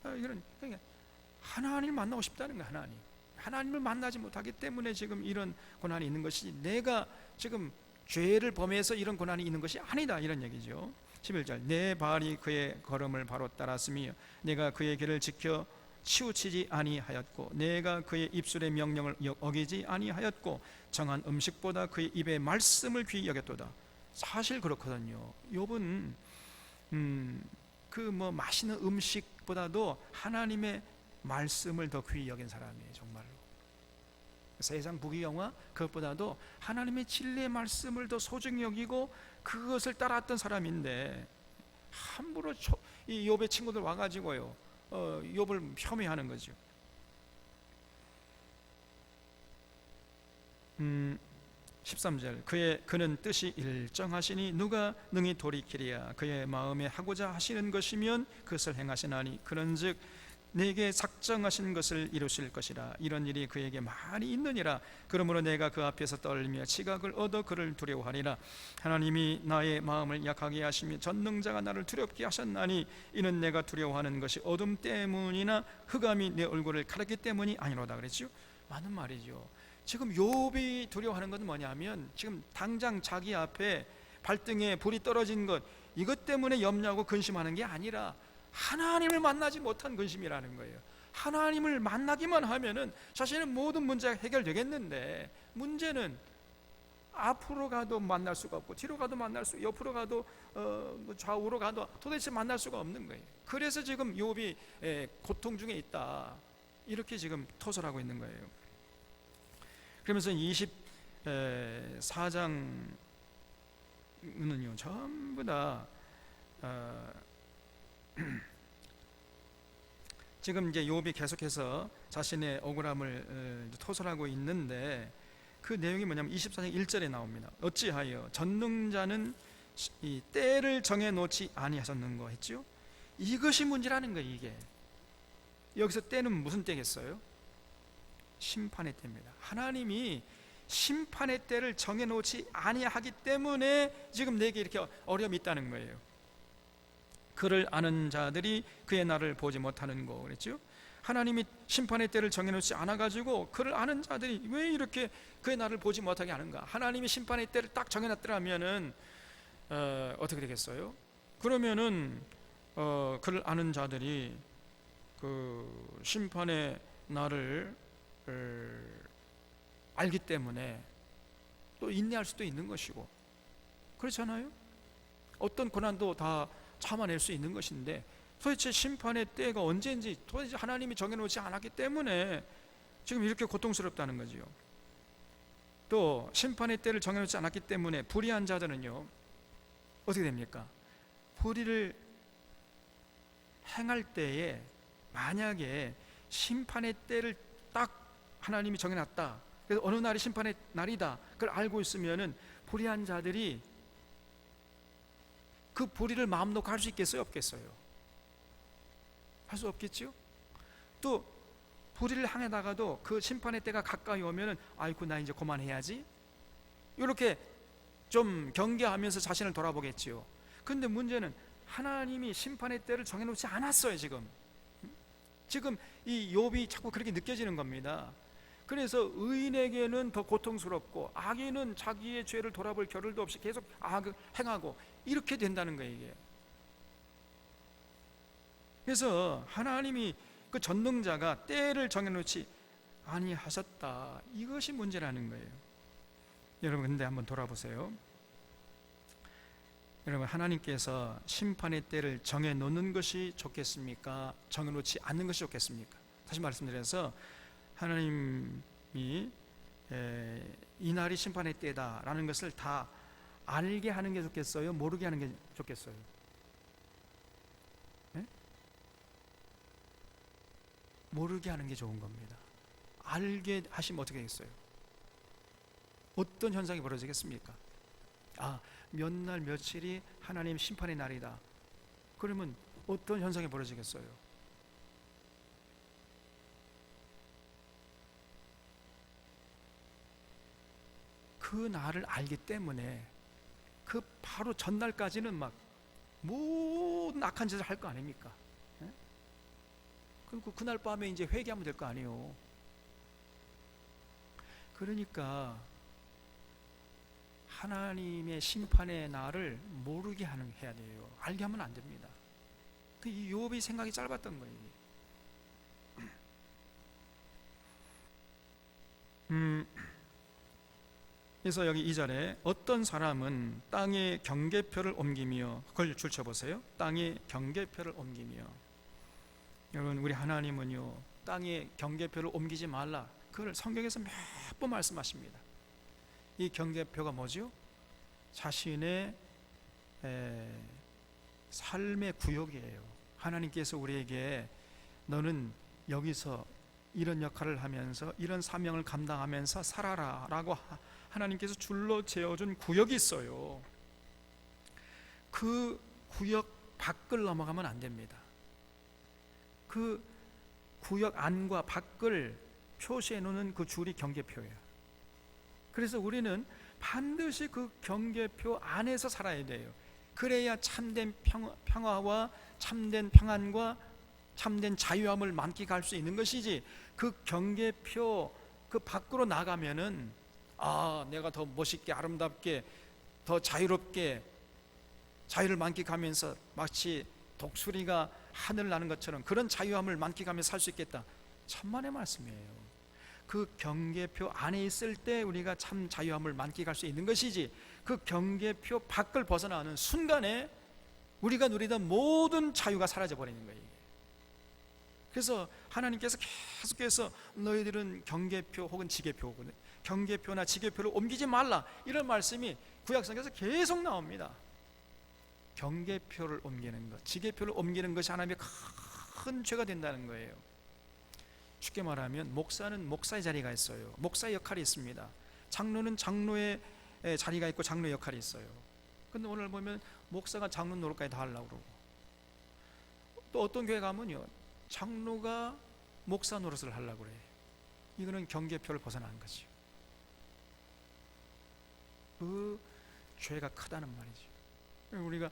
이런, 그러니까 하나님을 만나고 싶다는 거야. 하나님을 만나지 못하기 때문에 지금 이런 고난이 있는 것이, 내가 지금 죄를 범해서 이런 고난이 있는 것이 아니다, 이런 얘기죠. 11절 내 발이 그의 걸음을 바로 따랐으며 내가 그의 길을 지켜 치우치지 아니하였고 내가 그의 입술의 명령을 어기지 아니하였고 정한 음식보다 그의 입의 말씀을 귀히 여겼도다. 사실 그렇거든요. 욥은 그 뭐 맛있는 음식보다도 하나님의 말씀을 더 귀히 여긴 사람이에요, 정말로. 세상 부귀영화 그것보다도 하나님의 진리의 말씀을 더 소중히 여기고 그것을 따랐던 사람인데, 함부로 이 욥의 친구들 와가지고요 욥을 폄훼하는 거죠. 13절 그는 뜻이 일정하시니 누가 능히 돌이키리야. 그의 마음에 하고자 하시는 것이면 그것을 행하시나니 그런즉 내게 작정하신 것을 이루실 것이라. 이런 일이 그에게 많이 있느니라. 그러므로 내가 그 앞에서 떨며 지각을 얻어 그를 두려워하리라. 하나님이 나의 마음을 약하게 하시며 전능자가 나를 두렵게 하셨나니 이는 내가 두려워하는 것이 어둠 때문이나 흑암이 내 얼굴을 가렸기 때문이 아니로다 그랬죠. 맞는 말이죠. 지금 욥이 두려워하는 것은 뭐냐면, 지금 당장 자기 앞에 발등에 불이 떨어진 것, 이것 때문에 염려하고 근심하는 게 아니라 하나님을 만나지 못한 근심이라는 거예요. 하나님을 만나기만 하면은 자신의 모든 문제가 해결되겠는데, 문제는 앞으로 가도 만날 수가 없고 뒤로 가도 만날 수, 옆으로 가도 좌우로 가도 도대체 만날 수가 없는 거예요. 그래서 지금 욥이 고통 중에 있다, 이렇게 지금 토설하고 있는 거예요. 그러면서 24장은요 전부 다 지금 이제 욥이 계속해서 자신의 억울함을 토설하고 있는데, 그 내용이 뭐냐면 24장 1절에 나옵니다. 어찌하여 전능자는 이 때를 정해 놓지 아니하셨는가 했죠. 이것이 문제라는 거예요. 이게 여기서 때는 무슨 때겠어요? 심판의 때입니다. 하나님이 심판의 때를 정해 놓지 아니하기 때문에 지금 내게 이렇게 어려움이 있다는 거예요. 그를 아는 자들이 그의 날을 보지 못하는 거 그랬죠. 하나님이 심판의 때를 정해놓지 않아가지고 그를 아는 자들이 왜 이렇게 그의 날을 보지 못하게 하는가. 하나님이 심판의 때를 딱 정해놨더라면은 어떻게 되겠어요? 그러면은 그를 아는 자들이 그 심판의 날을 알기 때문에 또 인내할 수도 있는 것이고, 그렇잖아요. 어떤 고난도 다 참아낼 수 있는 것인데, 도대체 심판의 때가 언제인지 도대체 하나님이 정해놓지 않았기 때문에 지금 이렇게 고통스럽다는 거지요. 또 심판의 때를 정해놓지 않았기 때문에 불의한 자들은요 어떻게 됩니까? 불의를 행할 때에 만약에 심판의 때를 딱 하나님이 정해놨다, 그래서 어느 날이 심판의 날이다, 그걸 알고 있으면은 불의한 자들이 그 불의를 마음 놓고 할 수 있겠어요, 없겠어요? 할 수 없겠죠. 또 불의를 향해다가도 그 심판의 때가 가까이 오면은 아이고 나 이제 그만해야지, 이렇게 좀 경계하면서 자신을 돌아보겠지요. 근데 문제는 하나님이 심판의 때를 정해놓지 않았어요. 지금 이 욥이 자꾸 그렇게 느껴지는 겁니다. 그래서 의인에게는 더 고통스럽고 악인은 자기의 죄를 돌아볼 겨를도 없이 계속 악을 행하고 이렇게 된다는 거예요, 이게. 그래서 하나님이 그 전능자가 때를 정해놓지 아니하셨다, 이것이 문제라는 거예요. 여러분 근데 한번 돌아보세요. 여러분, 하나님께서 심판의 때를 정해놓는 것이 좋겠습니까? 정해놓지 않는 것이 좋겠습니까? 다시 말씀드려서 하나님이 이 날이 심판의 때다라는 것을 다 알게 하는 게 좋겠어요? 모르게 하는 게 좋겠어요? 네? 모르게 하는 게 좋은 겁니다. 알게 하시면 어떻게 되겠어요? 어떤 현상이 벌어지겠습니까? 몇 날 며칠이 하나님 심판의 날이다. 그러면 어떤 현상이 벌어지겠어요? 그 날을 알기 때문에 그 바로 전날까지는 막 모든 악한 짓을 할 거 아닙니까? 예? 그리고 그날 밤에 이제 회개하면 될 거 아니에요. 그러니까 하나님의 심판의 날을 모르게 해야 돼요. 알게 하면 안 됩니다. 이 욥이 생각이 짧았던 거예요. 그래서 여기 2절에 어떤 사람은 땅의 경계표를 옮기며, 그걸 줄쳐보세요. 땅의 경계표를 옮기며. 여러분, 우리 하나님은요, 땅의 경계표를 옮기지 말라, 그걸 성경에서 몇 번 말씀하십니다. 이 경계표가 뭐죠? 자신의 삶의 구역이에요. 하나님께서 우리에게 너는 여기서 이런 역할을 하면서 이런 사명을 감당하면서 살아라 라고 하나님께서 줄로 재어준 구역이 있어요. 그 구역 밖을 넘어가면 안 됩니다. 그 구역 안과 밖을 표시해 놓는 그 줄이 경계표예요. 그래서 우리는 반드시 그 경계표 안에서 살아야 돼요. 그래야 참된 평화와 참된 평안과 참된 자유함을 만끽할 수 있는 것이지, 그 경계표 그 밖으로 나가면은 내가 더 멋있게 아름답게 더 자유롭게 자유를 만끽하면서 마치 독수리가 하늘 나는 것처럼 그런 자유함을 만끽하면서 살 수 있겠다. 천만의 말씀이에요. 그 경계표 안에 있을 때 우리가 참 자유함을 만끽할 수 있는 것이지, 그 경계표 밖을 벗어나는 순간에 우리가 누리던 모든 자유가 사라져 버리는 거예요. 그래서 하나님께서 계속해서 너희들은 경계표 혹은 지계표거든, 경계표나 지계표를 옮기지 말라, 이런 말씀이 구약성경에서 계속 나옵니다. 경계표를 옮기는 것, 지계표를 옮기는 것이 하나님의 큰 죄가 된다는 거예요. 쉽게 말하면 목사는 목사의 자리가 있어요. 목사의 역할이 있습니다. 장로는 장로의 자리가 있고 장로의 역할이 있어요. 근데 오늘 보면 목사가 장로 노릇까지 다 하려고 그러고, 또 어떤 교회 가면요, 장로가 목사 노릇을 하려고 그래요. 이거는 경계표를 벗어난 거죠. 그 죄가 크다는 말이죠. 우리가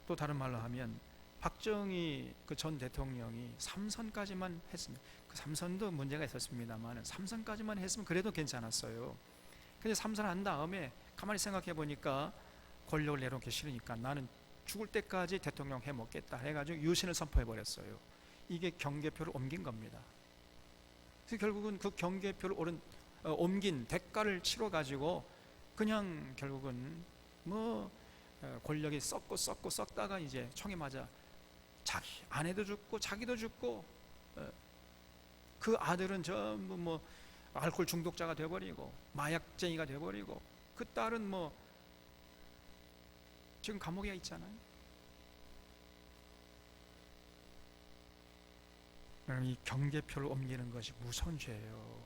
또 다른 말로 하면 박정희 그 전 대통령이 3선까지만 했습니다. 그 3선도 문제가 있었습니다만 3선까지만 했으면 그래도 괜찮았어요. 근데 3선 한 다음에 가만히 생각해 보니까 권력을 내놓기 싫으니까 나는 죽을 때까지 대통령 해 먹겠다 해가지고 유신을 선포해 버렸어요. 이게 경계표를 옮긴 겁니다. 그래서 결국은 그 경계표를 옮긴 대가를 치러 가지고 그냥 결국은 권력이 썩다가 이제 총에 맞아 자기 아내도 죽고 자기도 죽고, 그 아들은 전부 알코올 중독자가 되어버리고 마약쟁이가 되어버리고, 그 딸은 지금 감옥에 있잖아요. 이 경계표를 옮기는 것이 무서운 죄예요.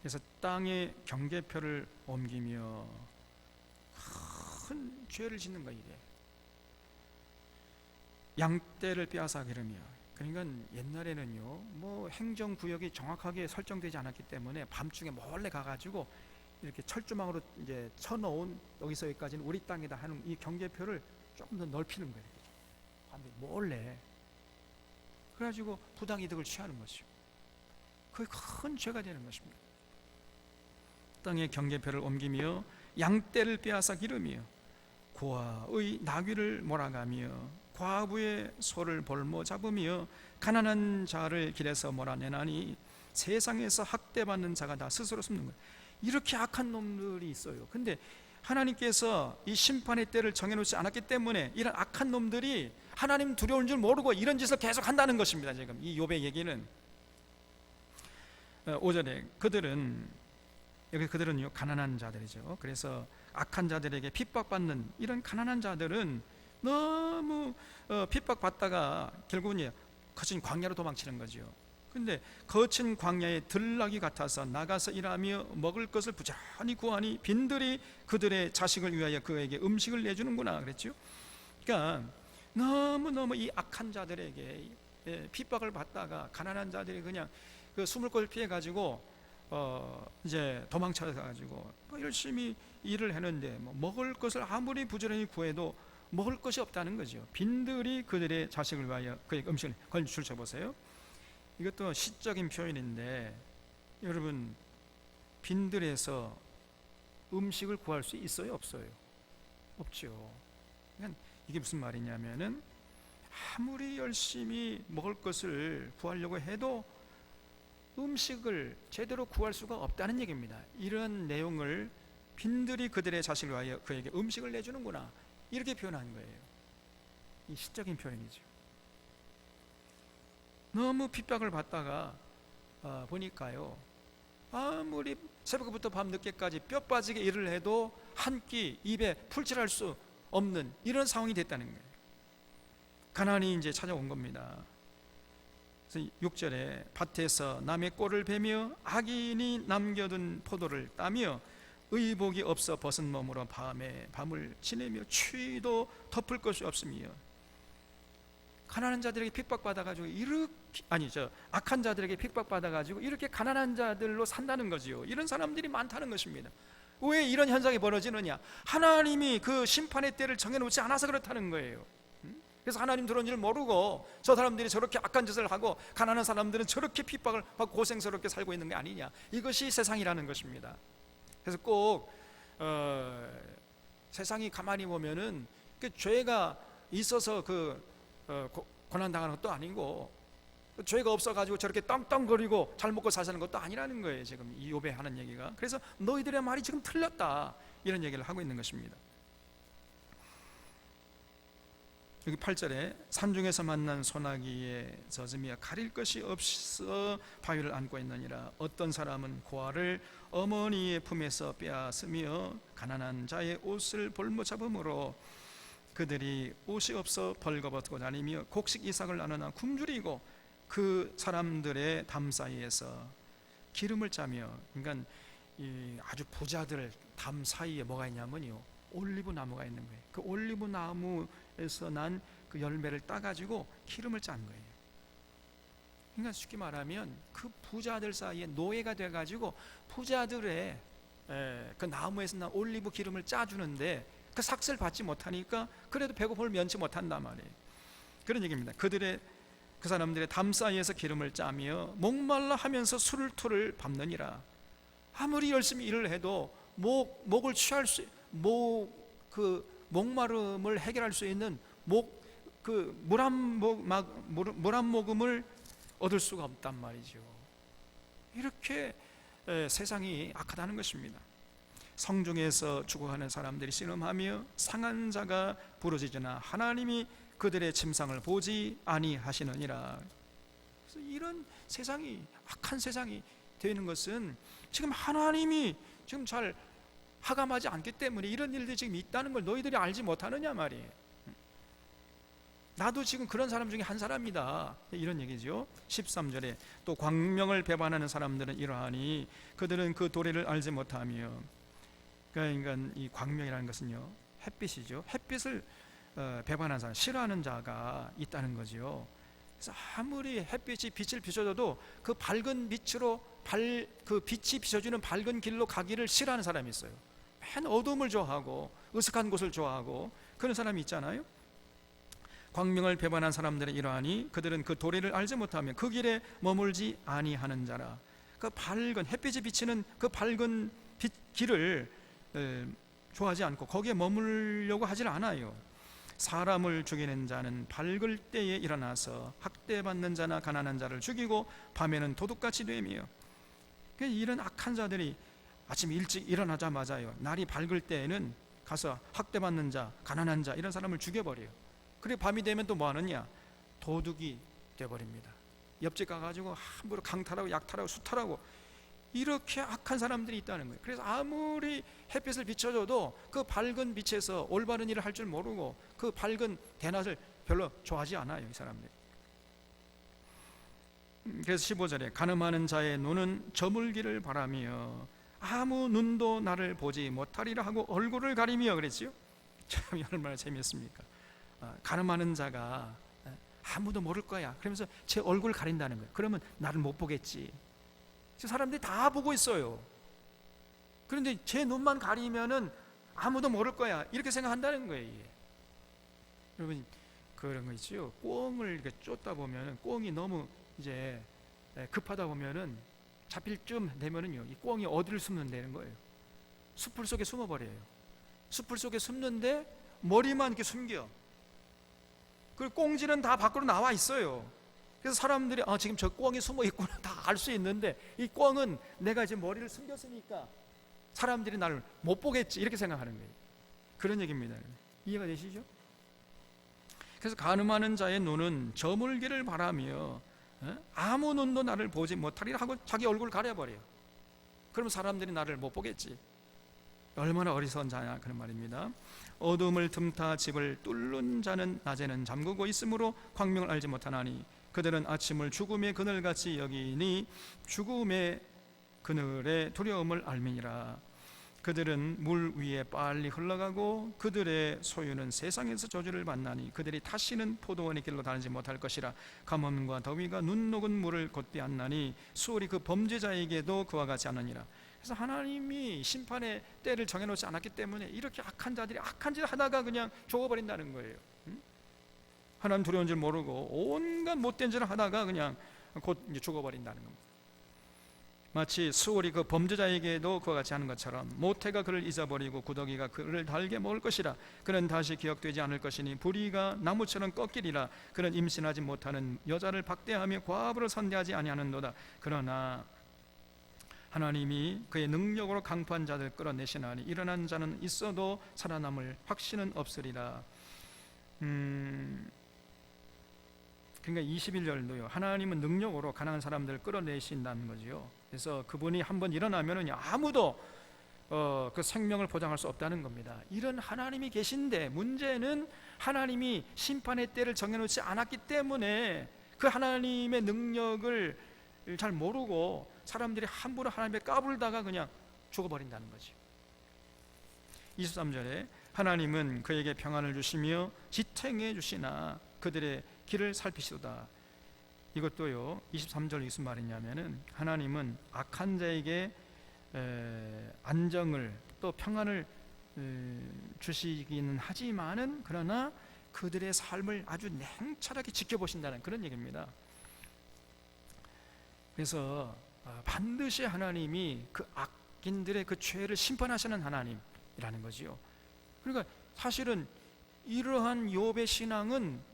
그래서 땅의 경계표를 옮기며 큰 죄를 짓는 거예요. 양떼를 빼앗아 기르며, 그러니까 옛날에는요, 뭐 행정구역이 정확하게 설정되지 않았기 때문에 밤중에 몰래 가가지고 이렇게 철조망으로 이제 쳐놓은 여기서 여기까지는 우리 땅이다 하는 이 경계표를 조금 더 넓히는 거예요. 밤에 몰래. 그래가지고 부당 이득을 취하는 것이죠. 그게 큰 죄가 되는 것입니다. 땅의 경계표를 옮기며 양떼를 빼앗아 기르며 고아의 나귀를 몰아가며 과부의 소를 볼모 잡으며 가난한 자를 길에서 몰아내나니 세상에서 학대받는 자가 다 스스로 숨는 거예요. 이렇게 악한 놈들이 있어요. 근데 하나님께서 이 심판의 때를 정해놓지 않았기 때문에 이런 악한 놈들이 하나님 두려운 줄 모르고 이런 짓을 계속 한다는 것입니다. 지금 이 욥의 얘기는 5절에 그들은요 가난한 자들이죠. 그래서 악한 자들에게 핍박받는 이런 가난한 자들은 너무 핍박받다가 결국은 거친 광야로 도망치는 거죠. 근데 거친 광야의 들나귀 같아서 나가서 일하며 먹을 것을 부지런히 구하니 빈들이 그들의 자식을 위하여 그에게 음식을 내주는구나 그랬죠. 그러니까 너무너무 이 악한 자들에게 핍박을 받다가 가난한 자들이 그냥 그 숨을 곳을 피해 가지고 이제 도망쳐 가지고 열심히 일을 했는데 뭐 먹을 것을 아무리 부지런히 구해도 먹을 것이 없다는 거죠. 빈들이 그들의 자식을 위하여 그에게 음식을 건줄 보세요. 이것도 시적인 표현인데 여러분 빈들에서 음식을 구할 수 있어요, 없어요? 없죠. 그러니까 이게 무슨 말이냐면은 아무리 열심히 먹을 것을 구하려고 해도 음식을 제대로 구할 수가 없다는 얘기입니다. 이런 내용을 빈들이 그들의 자식을 위하여 그에게 음식을 내주는구나 이렇게 표현한 거예요. 이 시적인 표현이죠. 너무 핍박을 받다가 보니까요 아무리 새벽부터 밤늦게까지 뼈 빠지게 일을 해도 한 끼 입에 풀칠할 수 없는 이런 상황이 됐다는 거예요. 가난이 이제 찾아온 겁니다. 그래서 6절에 밭에서 남의 꼴을 베며 악인이 남겨둔 포도를 따며 의복이 없어 벗은 몸으로 밤을 지내며 추위도 덮을 것이 없으며 가난한 자들에게 핍박받아가지고 악한 자들에게 핍박받아가지고 이렇게 가난한 자들로 산다는 거지요. 이런 사람들이 많다는 것입니다. 왜 이런 현상이 벌어지느냐? 하나님이 그 심판의 때를 정해놓지 않아서 그렇다는 거예요. 그래서 하나님 들어온 줄 모르고 저 사람들이 저렇게 악한 짓을 하고 가난한 사람들은 저렇게 핍박을 받고 고생스럽게 살고 있는 게 아니냐. 이것이 세상이라는 것입니다. 그래서 꼭 세상이 가만히 보면은 그 죄가 있어서 고난당하는 것도 아니고 죄가 없어가지고 저렇게 떵떵거리고 잘 먹고 사는 것도 아니라는 거예요. 지금 이 욥에 하는 얘기가. 그래서 너희들의 말이 지금 틀렸다 이런 얘기를 하고 있는 것입니다. 여기 8절에 산중에서 만난 소나기에 젖으며 가릴 것이 없어 바위를 안고 있느니라. 어떤 사람은 고아를 어머니의 품에서 빼앗으며 가난한 자의 옷을 볼모 잡음으로 그들이 옷이 없어 벌거벗고 다니며 곡식 이삭을 나누나 굶주리고 그 사람들의 담 사이에서 기름을 짜며, 그러니까 이 아주 부자들 담 사이에 뭐가 있냐면요 올리브 나무가 있는 거예요. 그 올리브 나무에서 난 그 열매를 따가지고 기름을 짠 거예요. 그러니까 쉽게 말하면 그 부자들 사이에 노예가 돼가지고 부자들의 그 나무에서 난 올리브 기름을 짜주는데 그 삭슬 받지 못하니까 그래도 배고픔을 면치 못한단 말이에요. 그런 얘기입니다. 그 사람들의 담 사이에서 기름을 짜며 목말라 하면서 술을 밟느니라. 아무리 열심히 일을 해도 목을 취할 그 목마름을 해결할 수 있는 물 한 모금을 얻을 수가 없단 말이죠. 이렇게 세상이 악하다는 것입니다. 성중에서 죽어가는 사람들이 씨름하며 상한 자가 부러지거나 하나님이 그들의 침상을 보지 아니하시느니라. 그래서 이런 세상이 악한 세상이 되는 것은 지금 하나님이 지금 잘 하감하지 않기 때문에 이런 일들이 지금 있다는 걸 너희들이 알지 못하느냐 말이에요. 나도 지금 그런 사람 중에 한 사람이다 이런 얘기죠. 13절에 또 광명을 배반하는 사람들은 이러하니 그들은 그 도리를 알지 못하며, 그러니까 이 광명이라는 것은요 햇빛이죠. 햇빛을 배반하는 사람, 싫어하는 자가 있다는 거죠. 그래서 아무리 햇빛이 빛을 비춰줘도 그 밝은 빛으로 그 빛이 비춰주는 밝은 길로 가기를 싫어하는 사람이 있어요. 맨 어둠을 좋아하고 으슥한 곳을 좋아하고 그런 사람이 있잖아요. 광명을 배반한 사람들은 이러하니 그들은 그 도리를 알지 못하면 그 길에 머물지 아니하는 자라. 그 밝은 햇빛이 비치는 그 밝은 길을 좋아하지 않고 거기에 머물려고 하질 않아요. 사람을 죽이는 자는 밝을 때에 일어나서 학대받는 자나 가난한 자를 죽이고 밤에는 도둑같이 되며, 이런 악한 자들이 아침 일찍 일어나자마자요, 날이 밝을 때에는 가서 학대받는 자, 가난한 자 이런 사람을 죽여버려요. 그리고 밤이 되면 또 뭐 하느냐? 도둑이 되어버립니다. 옆집 가가지고 함부로 강탈하고 약탈하고 수탈하고 이렇게 악한 사람들이 있다는 거예요. 그래서 아무리 햇빛을 비춰줘도 그 밝은 빛에서 올바른 일을 할 줄 모르고 그 밝은 대낮을 별로 좋아하지 않아요, 이 사람들이. 그래서 15절에 가늠하는 자의 눈은 저물기를 바라며 아무 눈도 나를 보지 못하리라 하고 얼굴을 가리며 그랬지요. 참 얼마나 재미있습니까? 가늠하는 자가 아무도 모를 거야 그러면서 제 얼굴을 가린다는 거예요. 그러면 나를 못 보겠지. 사람들이 다 보고 있어요. 그런데 제 눈만 가리면은 아무도 모를 거야 이렇게 생각한다는 거예요. 여러분 그런 거 있죠. 꿩을 이렇게 쫓다 보면은 꿩이 너무 이제 급하다 보면은 잡힐 쯤 되면은요, 이 꿩이 어디를 숨는다는 거예요? 숲풀 속에 숨어버려요. 숲풀 속에 숨는데 머리만 이렇게 숨겨. 그리고 꽁지는 다 밖으로 나와 있어요. 그래서 사람들이 지금 저 꿩이 숨어 있구나 다 알 수 있는데 이 꿩은 내가 이제 머리를 숨겼으니까 사람들이 나를 못 보겠지 이렇게 생각하는 거예요. 그런 얘기입니다. 이해가 되시죠? 그래서 가늠하는 자의 눈은 저물기를 바라며 아무 눈도 나를 보지 못하리라 하고 자기 얼굴을 가려버려요. 그러면 사람들이 나를 못 보겠지. 얼마나 어리석은 자냐 그런 말입니다. 어둠을 틈타 집을 뚫는 자는 낮에는 잠그고 있으므로 광명을 알지 못하나니 그들은 아침을 죽음의 그늘같이 여기니 죽음의 그늘의 두려움을 알미니라. 그들은 물 위에 빨리 흘러가고 그들의 소유는 세상에서 저주를 받나니 그들이 다시는 포도원의 길로 다니지 못할 것이라. 가뭄과 더위가 눈 녹은 물을 곧게 안나니 수월이 그 범죄자에게도 그와 같이 않으니라. 그래서 하나님이 심판의 때를 정해놓지 않았기 때문에 이렇게 악한 자들이 악한 짓 하다가 그냥 죽어버린다는 거예요. 하나님 두려운 줄 모르고 온갖 못된 짓을 하다가 그냥 곧 이제 죽어버린다는 겁니다. 마치 수월이 그 범죄자에게도 그와 같이 하는 것처럼 모태가 그를 잊어버리고 구더기가 그를 달게 먹을 것이라. 그는 다시 기억되지 않을 것이니 불의가 나무처럼 꺾이리라. 그는 임신하지 못하는 여자를 박대하며 과부를 선대하지 아니하는도다. 그러나 하나님이 그의 능력으로 강포한 자들 끌어내시나니 일어난 자는 있어도 살아남을 확신은 없으리라. 그러니까 21절도요, 하나님은 능력으로 가난한 사람들을 끌어내신다는 거죠. 그래서 그분이 한번 일어나면은 아무도 그 생명을 보장할 수 없다는 겁니다. 이런 하나님이 계신데 문제는 하나님이 심판의 때를 정해놓지 않았기 때문에 그 하나님의 능력을 잘 모르고 사람들이 함부로 하나님의 까불다가 그냥 죽어버린다는 거죠. 23절에 하나님은 그에게 평안을 주시며 지탱해 주시나 그들의 길을 살피시도다. 이것도요 23절이 무슨 말이냐면은 하나님은 악한 자에게 안정을 또 평안을 주시기는 하지만은 그러나 그들의 삶을 아주 냉철하게 지켜보신다는 그런 얘기입니다. 그래서 반드시 하나님이 그 악인들의 그 죄를 심판하시는 하나님이라는 거지요. 그러니까 사실은 이러한 욥의 신앙은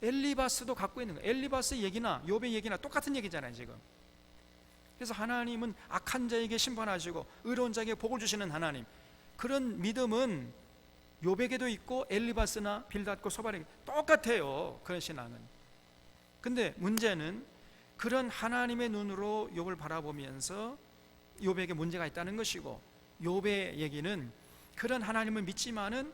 엘리바스도 갖고 있는 거예요. 엘리바스 얘기나 욥의 얘기나 똑같은 얘기잖아요 지금. 그래서 하나님은 악한 자에게 심판하시고 의로운 자에게 복을 주시는 하나님, 그런 믿음은 욥에게도 있고 엘리바스나 빌닷과 소발에게 똑같아요. 그런 신앙은. 근데 문제는 그런 하나님의 눈으로 욥을 바라보면서 욥에게 문제가 있다는 것이고, 욥의 얘기는 그런 하나님을 믿지만은,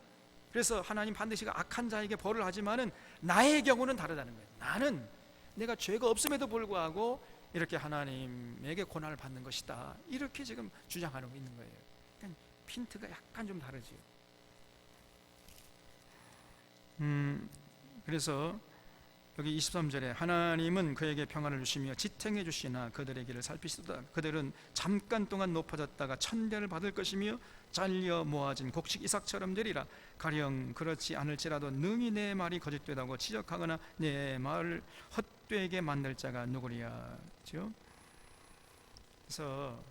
그래서 하나님 반드시 악한 자에게 벌을 하지만은 나의 경우는 다르다는 거예요. 나는 내가 죄가 없음에도 불구하고 이렇게 하나님에게 고난을 받는 것이다, 이렇게 지금 주장하고 있는 거예요. 그러니까 핀트가 약간 좀 다르지요. 그래서 여기 23절에 하나님은 그에게 평안을 주시며 지탱해 주시나 그들의 길을 살피시도다. 그들은 잠깐 동안 높아졌다가 천대를 받을 것이며 잘려 모아진 곡식 이삭처럼 되리라. 가령 그렇지 않을지라도 능히 내 말이 거짓되다고 지적하거나 내 말을 헛되게 만들 자가 누구리야. 그렇죠? 그래서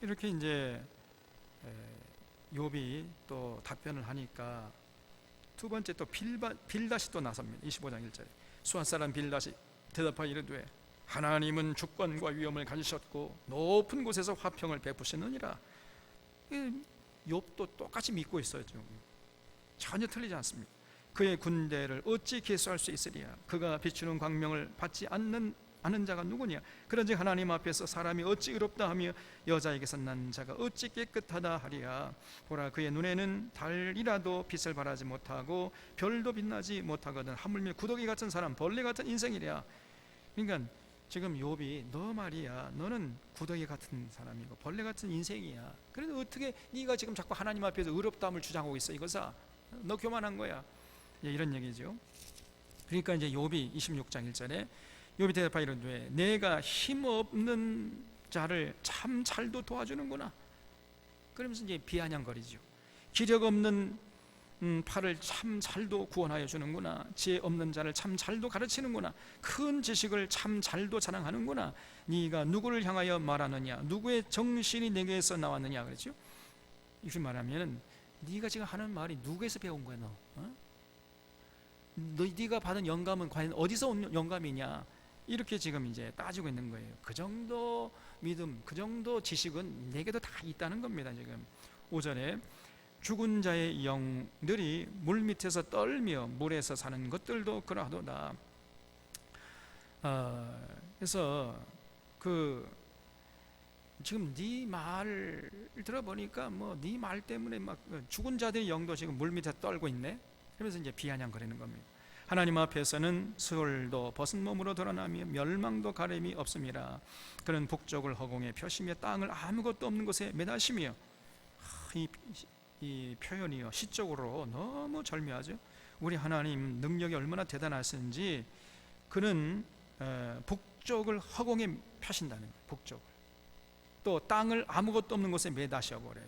이렇게 이제 욥이 또 답변을 하니까 두 번째 또 빌닷이 또 나섭니다. 25장 1절에 수앗 사람 빌닷이 대답하여 이르되 하나님은 주권과 위엄을 가지셨고 높은 곳에서 화평을 베푸시느니라. 욥도 똑같이 믿고 있어요. 지금 전혀 틀리지 않습니다. 그의 군대를 어찌 계수할 수 있으리야. 그가 비추는 광명을 받지 않는 자가 누구냐. 그런즉 하나님 앞에서 사람이 어찌 의롭다 하며 여자에게서 난 자가 어찌 깨끗하다 하리야. 보라, 그의 눈에는 달이라도 빛을 발하지 못하고 별도 빛나지 못하거든 하물며 구더기 같은 사람, 벌레 같은 인생이랴. 그러니까 지금 욥이 너 말이야, 너는 구더기 같은 사람이고 벌레 같은 인생이야. 그래도 어떻게 네가 지금 자꾸 하나님 앞에서 의롭다함을 주장하고 있어? 이거사 너 교만한 거야. 이런 얘기죠. 그러니까 이제 욥이 26장 1절에 욥이 대답하여 이르되 내가 힘없는 자를 참 잘도 도와주는구나. 그러면서 이제 비아냥거리죠. 기력 없는 팔을 참 잘도 구원하여 주는구나. 지혜 없는 자를 참 잘도 가르치는구나. 큰 지식을 참 잘도 자랑하는구나. 네가 누구를 향하여 말하느냐, 누구의 정신이 내게서 나왔느냐. 그렇죠? 이렇게 말하면 네가 지금 하는 말이 누구에서 배운 거야? 네가 받은 영감은 과연 어디서 온 영감이냐? 이렇게 지금 이제 따지고 있는 거예요. 그 정도 믿음, 그 정도 지식은 내게도 다 있다는 겁니다. 지금 5절에 죽은 자의 영들이 물 밑에서 떨며 물에서 사는 것들도 그러하도다. 그래서 지금 네 말을 들어보니까 뭐 네 말 때문에 막 죽은 자들의 영도 지금 물 밑에 떨고 있네. 그러면서 이제 비아냥거리는 겁니다. 하나님 앞에서는 수월도 벗은 몸으로 드러나며 멸망도 가림이 없음이라. 그는 북쪽을 허공에 펴시며 땅을 아무것도 없는 곳에 매다시며. 이 표현이요 시적으로 너무 절묘하죠. 우리 하나님 능력이 얼마나 대단하신지. 그는 북쪽을 허공에 펴신다는 거예요. 북쪽을. 또 땅을 아무것도 없는 곳에 매다셔버려요.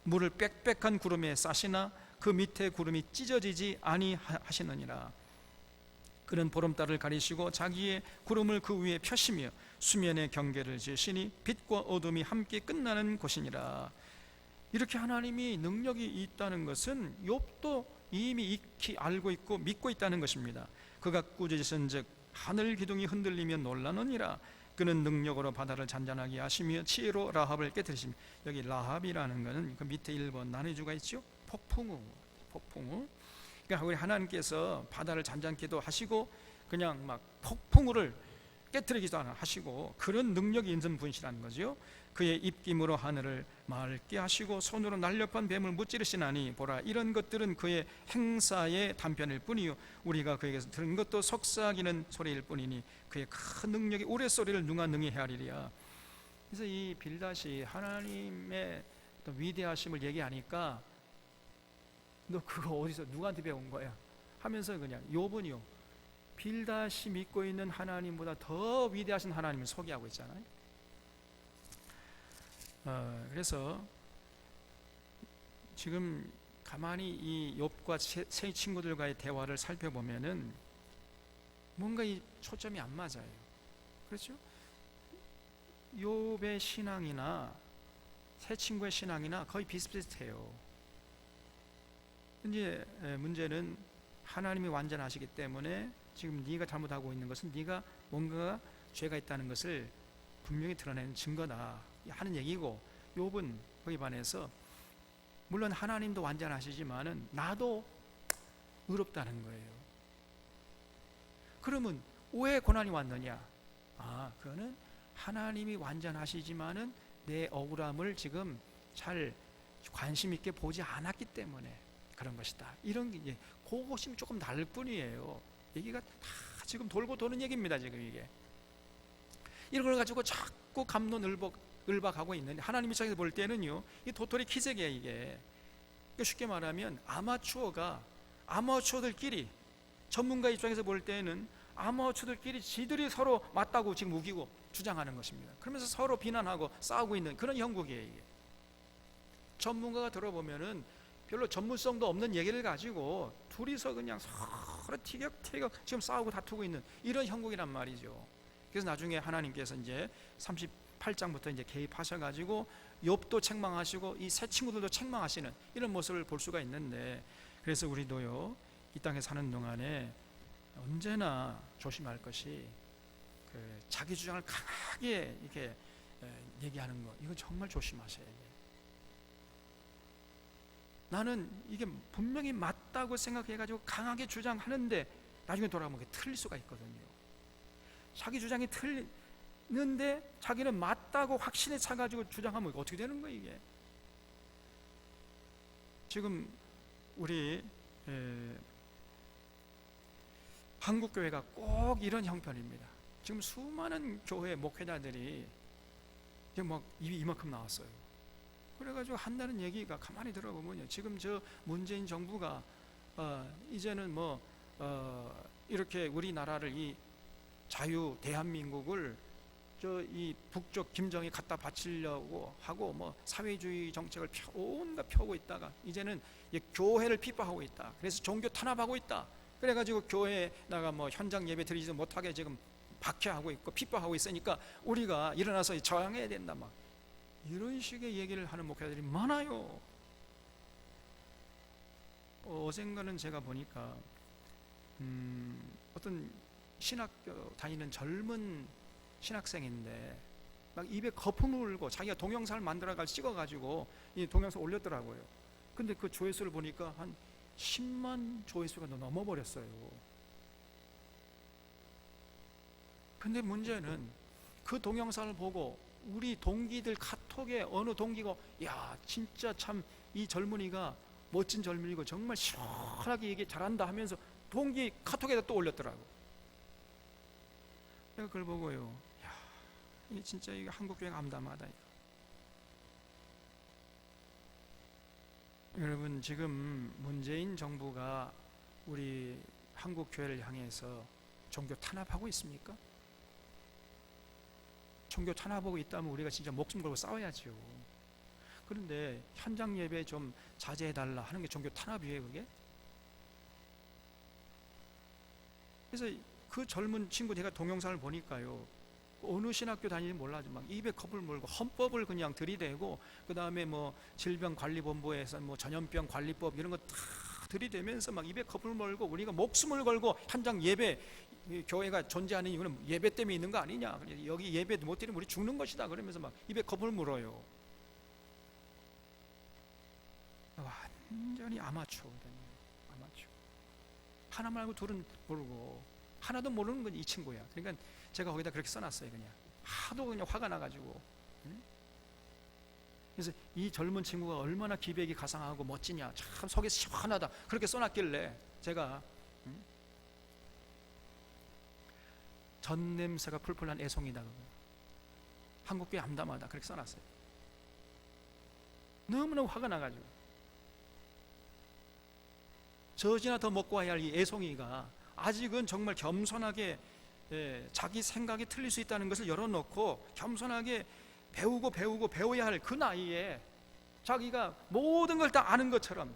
물을 빽빽한 구름에 싸시나 그 밑에 구름이 찢어지지 아니하시느니라. 그는 보름달을 가리시고 자기의 구름을 그 위에 펴시며 수면의 경계를 지으시니 빛과 어둠이 함께 끝나는 곳이니라. 이렇게 하나님이 능력이 있다는 것은 욥도 이미 익히 알고 있고 믿고 있다는 것입니다. 그가 꾸짖으신즉 하늘 기둥이 흔들리며 놀라느니라. 그는 능력으로 바다를 잔잔하게 하시며 지혜로 라합을 깨뜨리시며. 여기 라합이라는 것은 그 밑에 1번 난해주가 있죠. 폭풍우. 그러니까 우리 하나님께서 바다를 잔잔케도 하시고 그냥 막 폭풍우를 깨뜨리기도 하시고 그런 능력이 있는 분이시라는 거죠. 그의 입김으로 하늘을 맑게 하시고 손으로 날렵한 뱀을 무찌르시나니 보라, 이런 것들은 그의 행사의 단편일 뿐이요 우리가 그에게서 들은 것도 속삭이는 소리일 뿐이니 그의 큰 능력이 우레소리를 누가 능히 헤아리랴. 그래서 이 빌닷이 하나님의 위대하심을 얘기하니까 너 그거 어디서 누구한테 배운 거야? 하면서 그냥 욥은요 빌닷이 믿고 있는 하나님보다 더 위대하신 하나님을 소개하고 있잖아요. 그래서 지금 가만히 이 욥과 세 친구들과의 대화를 살펴보면은 뭔가 이 초점이 안 맞아요. 그렇죠? 욥의 신앙이나 세 친구의 신앙이나 거의 비슷비슷해요. 이제 문제는 하나님이 완전하시기 때문에 지금 네가 잘못하고 있는 것은 네가 뭔가 죄가 있다는 것을 분명히 드러내는 증거다 하는 얘기고, 욥은 거기에 반해서 물론 하나님도 완전하시지만은 나도 의롭다는 거예요. 그러면 왜 고난이 왔느냐? 그거는 하나님이 완전하시지만은 내 억울함을 지금 잘 관심 있게 보지 않았기 때문에 그런 것이다. 이런 게 이제 그것이 조금 다를 뿐이에요. 얘기가 다 지금 돌고 도는 얘기입니다. 지금 이게 이런 걸 가지고 자꾸 갑론을박하고 있는데 하나님 입장에서 볼 때는요, 이 도토리 키재기야 이게. 쉽게 말하면 아마추어가 아마추어들끼리, 전문가 입장에서 볼 때에는 아마추어들끼리 지들이 서로 맞다고 지금 우기고 주장하는 것입니다. 그러면서 서로 비난하고 싸우고 있는 그런 형국이에요. 이게 전문가가 들어보면은 별로 전문성도 없는 얘기를 가지고 둘이서 그냥 서로 티격태격 지금 싸우고 다투고 있는 이런 형국이란 말이죠. 그래서 나중에 하나님께서 이제 38장부터 이제 개입하셔가지고 욥도 책망하시고 이 세 친구들도 책망하시는 이런 모습을 볼 수가 있는데, 그래서 우리도요 이 땅에 사는 동안에 언제나 조심할 것이 그 자기 주장을 강하게 이렇게 얘기하는 거, 이건 정말 조심하셔야 돼요. 나는 이게 분명히 맞다고 생각해가지고 강하게 주장하는데 나중에 돌아보면 틀릴 수가 있거든요. 자기 주장이 틀리는데 자기는 맞다고 확신에 차가지고 주장하면 어떻게 되는 거예요 이게? 지금 우리 한국교회가 꼭 이런 형편입니다. 지금 수많은 교회 목회자들이 지금 막 입이 이만큼 나왔어요. 그래가지고 한다는 얘기가 가만히 들어보면요, 지금 저 문재인 정부가 이제는 뭐 이렇게 우리나라를 이 자유 대한민국을 저 이 북쪽 김정이 갖다 바치려고 하고 뭐 사회주의 정책을 온갖 펴고 있다가 이제는 교회를 핍박하고 있다. 그래서 종교 탄압하고 있다. 그래가지고 교회에다가 뭐 현장 예배 드리지 못하게 지금 박해하고 있고 핍박하고 있으니까 우리가 일어나서 저항해야 된다, 막 이런 식의 얘기를 하는 목회자들이 많아요. 어젠가는 제가 보니까 어떤 신학교 다니는 젊은 신학생인데 막 입에 거품을 물고 자기가 동영상을 만들어가지고 찍어가지고 이 동영상 올렸더라고요. 근데 그 조회수를 보니까 한 10만 조회수가 넘어버렸어요. 근데 문제는 그 동영상을 보고 우리 동기들 카톡에 어느 동기가 야 진짜 참 이 젊은이가 멋진 젊은이고 정말 시원하게 얘기 잘한다 하면서 동기 카톡에다 또 올렸더라고. 내가 그걸 보고요, 야 이 진짜 이거 한국교회가 암담하다. 여러분, 지금 문재인 정부가 우리 한국교회를 향해서 종교 탄압하고 있습니까? 종교 탄압하고 있다면 우리가 진짜 목숨 걸고 싸워야죠. 그런데 현장 예배 좀 자제해달라 하는 게 종교 탄압이에요, 그게? 그래서 그 젊은 친구 제가 동영상을 보니까요, 어느 신학교 다니는지 몰라도 막 입에 컵을 물고 헌법을 그냥 들이대고 그 다음에 뭐 질병관리본부에서 뭐 전염병 관리법 이런 거 다 들이대면서 막 입에 컵을 물고 우리가 목숨을 걸고 현장 예배, 교회가 존재하는 이유는 예배 때문에 있는 거 아니냐, 여기 예배 못 드리면 우리 죽는 것이다 그러면서 막 입에 컵을 물어요. 완전히 아마추어거든요. 아마추어. 하나 말고 둘은 모르고 하나도 모르는 건 이 친구야. 그러니까 제가 거기다 그렇게 써놨어요. 그냥 하도 그냥 화가 나가지고. 그래서 이 젊은 친구가 얼마나 기백이 가상하고 멋지냐, 참 속이 시원하다 그렇게 써놨길래 제가 전 냄새가 풀풀 난 애송이다, 한국교회 암담하다 그렇게 써놨어요. 너무나 화가 나가지고 젖이나 더 먹고 와야 할 이 애송이가 아직은 정말 겸손하게 자기 생각이 틀릴 수 있다는 것을 열어놓고 겸손하게 배우고 배워야 할 그 나이에 자기가 모든 걸 다 아는 것처럼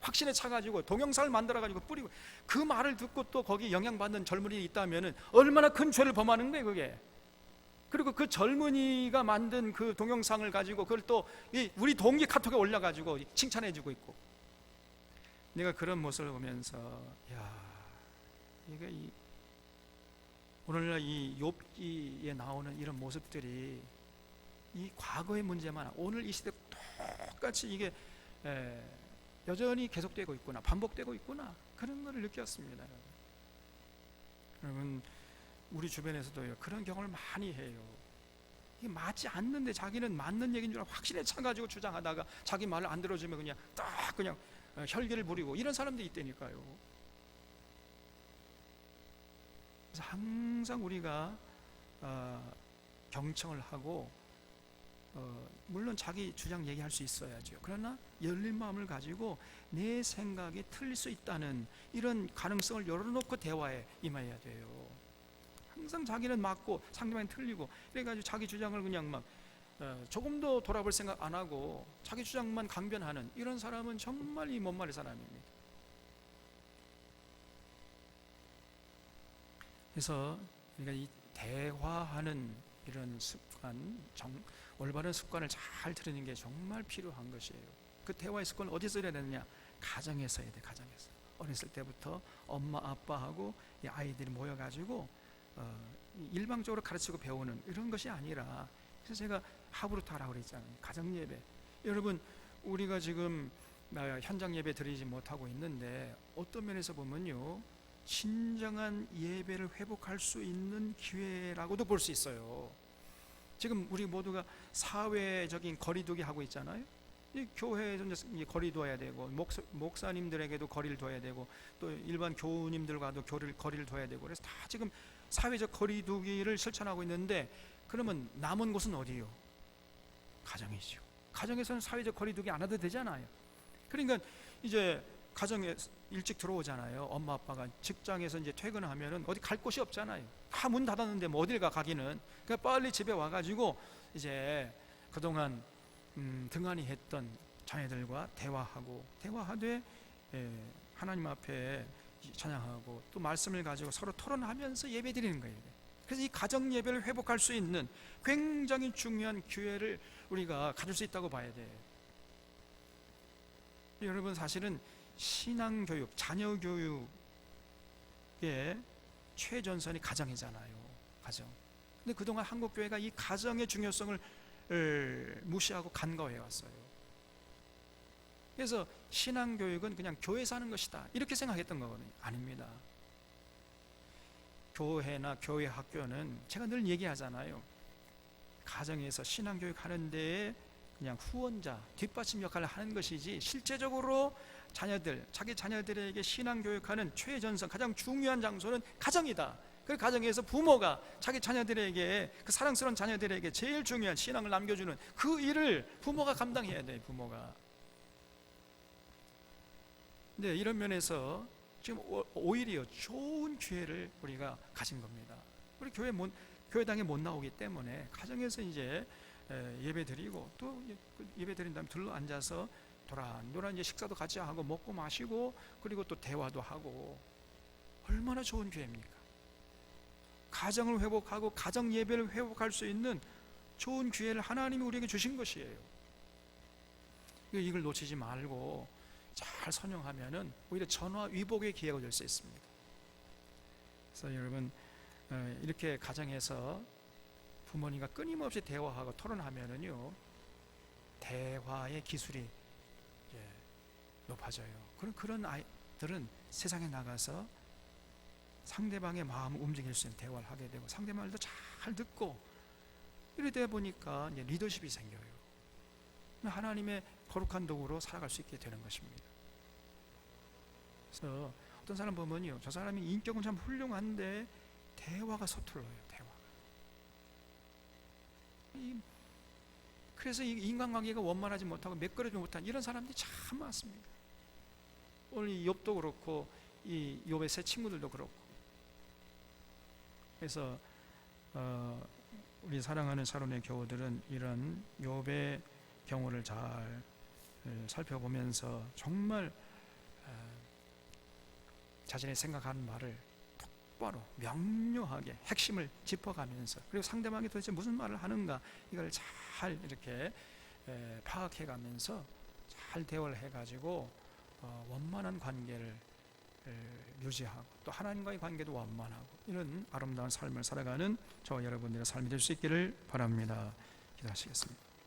확신에 차가지고 동영상을 만들어가지고 뿌리고, 그 말을 듣고 또 거기 영향받는 젊은이가 있다면 얼마나 큰 죄를 범하는 거예요 그게. 그리고 그 젊은이가 만든 그 동영상을 가지고 그걸 또 우리 동기 카톡에 올려가지고 칭찬해주고 있고. 내가 그런 모습을 보면서 야, 이게 오늘날 이 욥기에 나오는 이런 모습들이 이 과거의 문제만 오늘 이 시대 똑같이 이게 여전히 계속되고 있구나, 반복되고 있구나, 그런 것을 느꼈습니다. 여러분, 우리 주변에서도 그런 경험을 많이 해요. 이게 맞지 않는데 자기는 맞는 얘기인 줄 알고 확신에 차가지고 주장하다가 자기 말을 안 들어주면 그냥 딱 그냥 혈기를 부리고 이런 사람들이 있다니까요. 그래서 항상 우리가 경청을 하고 물론 자기 주장 얘기할 수 있어야죠. 그러나 열린 마음을 가지고 내 생각이 틀릴 수 있다는 이런 가능성을 열어놓고 대화에 임해야 돼요. 항상 자기는 맞고 상대방이 틀리고 그래가지고 자기 주장을 그냥 막 조금도 돌아볼 생각 안 하고 자기 주장만 강변하는 이런 사람은 정말 이 못 말릴 사람입니다. 그래서 우리가 이 대화하는 이런 습관, 올바른 습관을 잘 들이는 게 정말 필요한 것이에요. 그 대화의 습관을 어디서 해야 되느냐? 가정에서 해야 돼. 가정에서. 어렸을 때부터 엄마 아빠하고 이 아이들이 모여가지고 일방적으로 가르치고 배우는 이런 것이 아니라, 그래서 제가 하브루트 하라고 그랬잖아요. 가정 예배. 여러분, 우리가 지금 현장 예배 드리지 못하고 있는데 어떤 면에서 보면요, 진정한 예배를 회복할 수 있는 기회라고도 볼 수 있어요. 지금 우리 모두가 사회적인 거리두기 하고 있잖아요. 이 교회에서 이제 거리 둬야 되고, 목사님들에게도 거리를 둬야 되고, 또 일반 교우님들과도 거리를 둬야 되고, 그래서 다 지금 사회적 거리두기를 실천하고 있는데, 그러면 남은 곳은 어디요? 가정이죠. 가정에서는 사회적 거리두기 안 해도 되잖아요. 그러니까 이제 가정에 일찍 들어오잖아요. 엄마 아빠가 직장에서 이제 퇴근하면은 어디 갈 곳이 없잖아요. 다 문 닫았는데 뭐 어딜 가 가기는. 그러니까 빨리 집에 와가지고 이제 그동안 등한히 했던 자녀들과 대화하되 하나님 앞에 찬양하고 또 말씀을 가지고 서로 토론하면서 예배 드리는 거예요. 그래서 이 가정 예배를 회복할 수 있는 굉장히 중요한 기회를 우리가 가질 수 있다고 봐야 돼요. 여러분, 사실은 신앙교육, 자녀교육의 최전선이 가정이잖아요. 가정. 근데 그동안 한국교회가 이 가정의 중요성을 무시하고 간과해 왔어요. 그래서 신앙교육은 그냥 교회에서 하는 것이다 이렇게 생각했던 거거든요. 아닙니다. 교회나 교회 학교는 제가 늘 얘기하잖아요. 가정에서 신앙교육 하는 데에 그냥 후원자, 뒷받침 역할을 하는 것이지, 실제적으로 자기 자녀들에게 신앙교육하는 최전선, 가장 중요한 장소는 가정이다. 그 가정에서 부모가 자기 자녀들에게, 그 사랑스러운 자녀들에게 제일 중요한 신앙을 남겨주는 그 일을 부모가 감당해야 돼요. 부모가. 네, 이런 면에서 지금 오히려 좋은 기회를 우리가 가진 겁니다. 우리 교회당에 못 나오기 때문에 가정에서 이제 예배 드리고, 또 예배 드린 다음에 둘러 앉아서 도란도란 이제 식사도 같이 하고 먹고 마시고, 그리고 또 대화도 하고, 얼마나 좋은 기회입니까? 가정을 회복하고 가정 예배를 회복할 수 있는 좋은 기회를 하나님이 우리에게 주신 것이에요. 이걸 놓치지 말고 잘 선용하면은 오히려 전화위복의 기회가 될 수 있습니다. 그래서 여러분, 이렇게 가정에서 부모님과 끊임없이 대화하고 토론하면은요, 대화의 기술이 높아져요. 그런 아이들은 세상에 나가서 상대방의 마음을 움직일 수 있는 대화를 하게 되고, 상대방 말도 잘 듣고, 이러다 보니까 이제 리더십이 생겨요. 하나님의 거룩한 도구로 살아갈 수 있게 되는 것입니다. 그래서 어떤 사람 보면요, 저 사람이 인격은 참 훌륭한데 대화가 서툴러요. 대화가. 그래서 이 인간관계가 원만하지 못하고 매끄러지지 못한 이런 사람들이 참 많습니다. 오늘 이 욥도 그렇고, 이 욥의 세 친구들도 그렇고. 그래서 우리 사랑하는 사론의 교우들은 이런 욥의 경우를 잘 살펴보면서 정말 자신이 생각하는 말을 똑바로 명료하게 핵심을 짚어가면서, 그리고 상대방이 도대체 무슨 말을 하는가 이걸 잘 이렇게 파악해가면서 잘 대화를 해가지고 원만한 관계를 유지하고, 또 하나님과의 관계도 원만하고, 이런 아름다운 삶을 살아가는 저와 여러분들의 삶이 될 수 있기를 바랍니다. 기도하시겠습니다.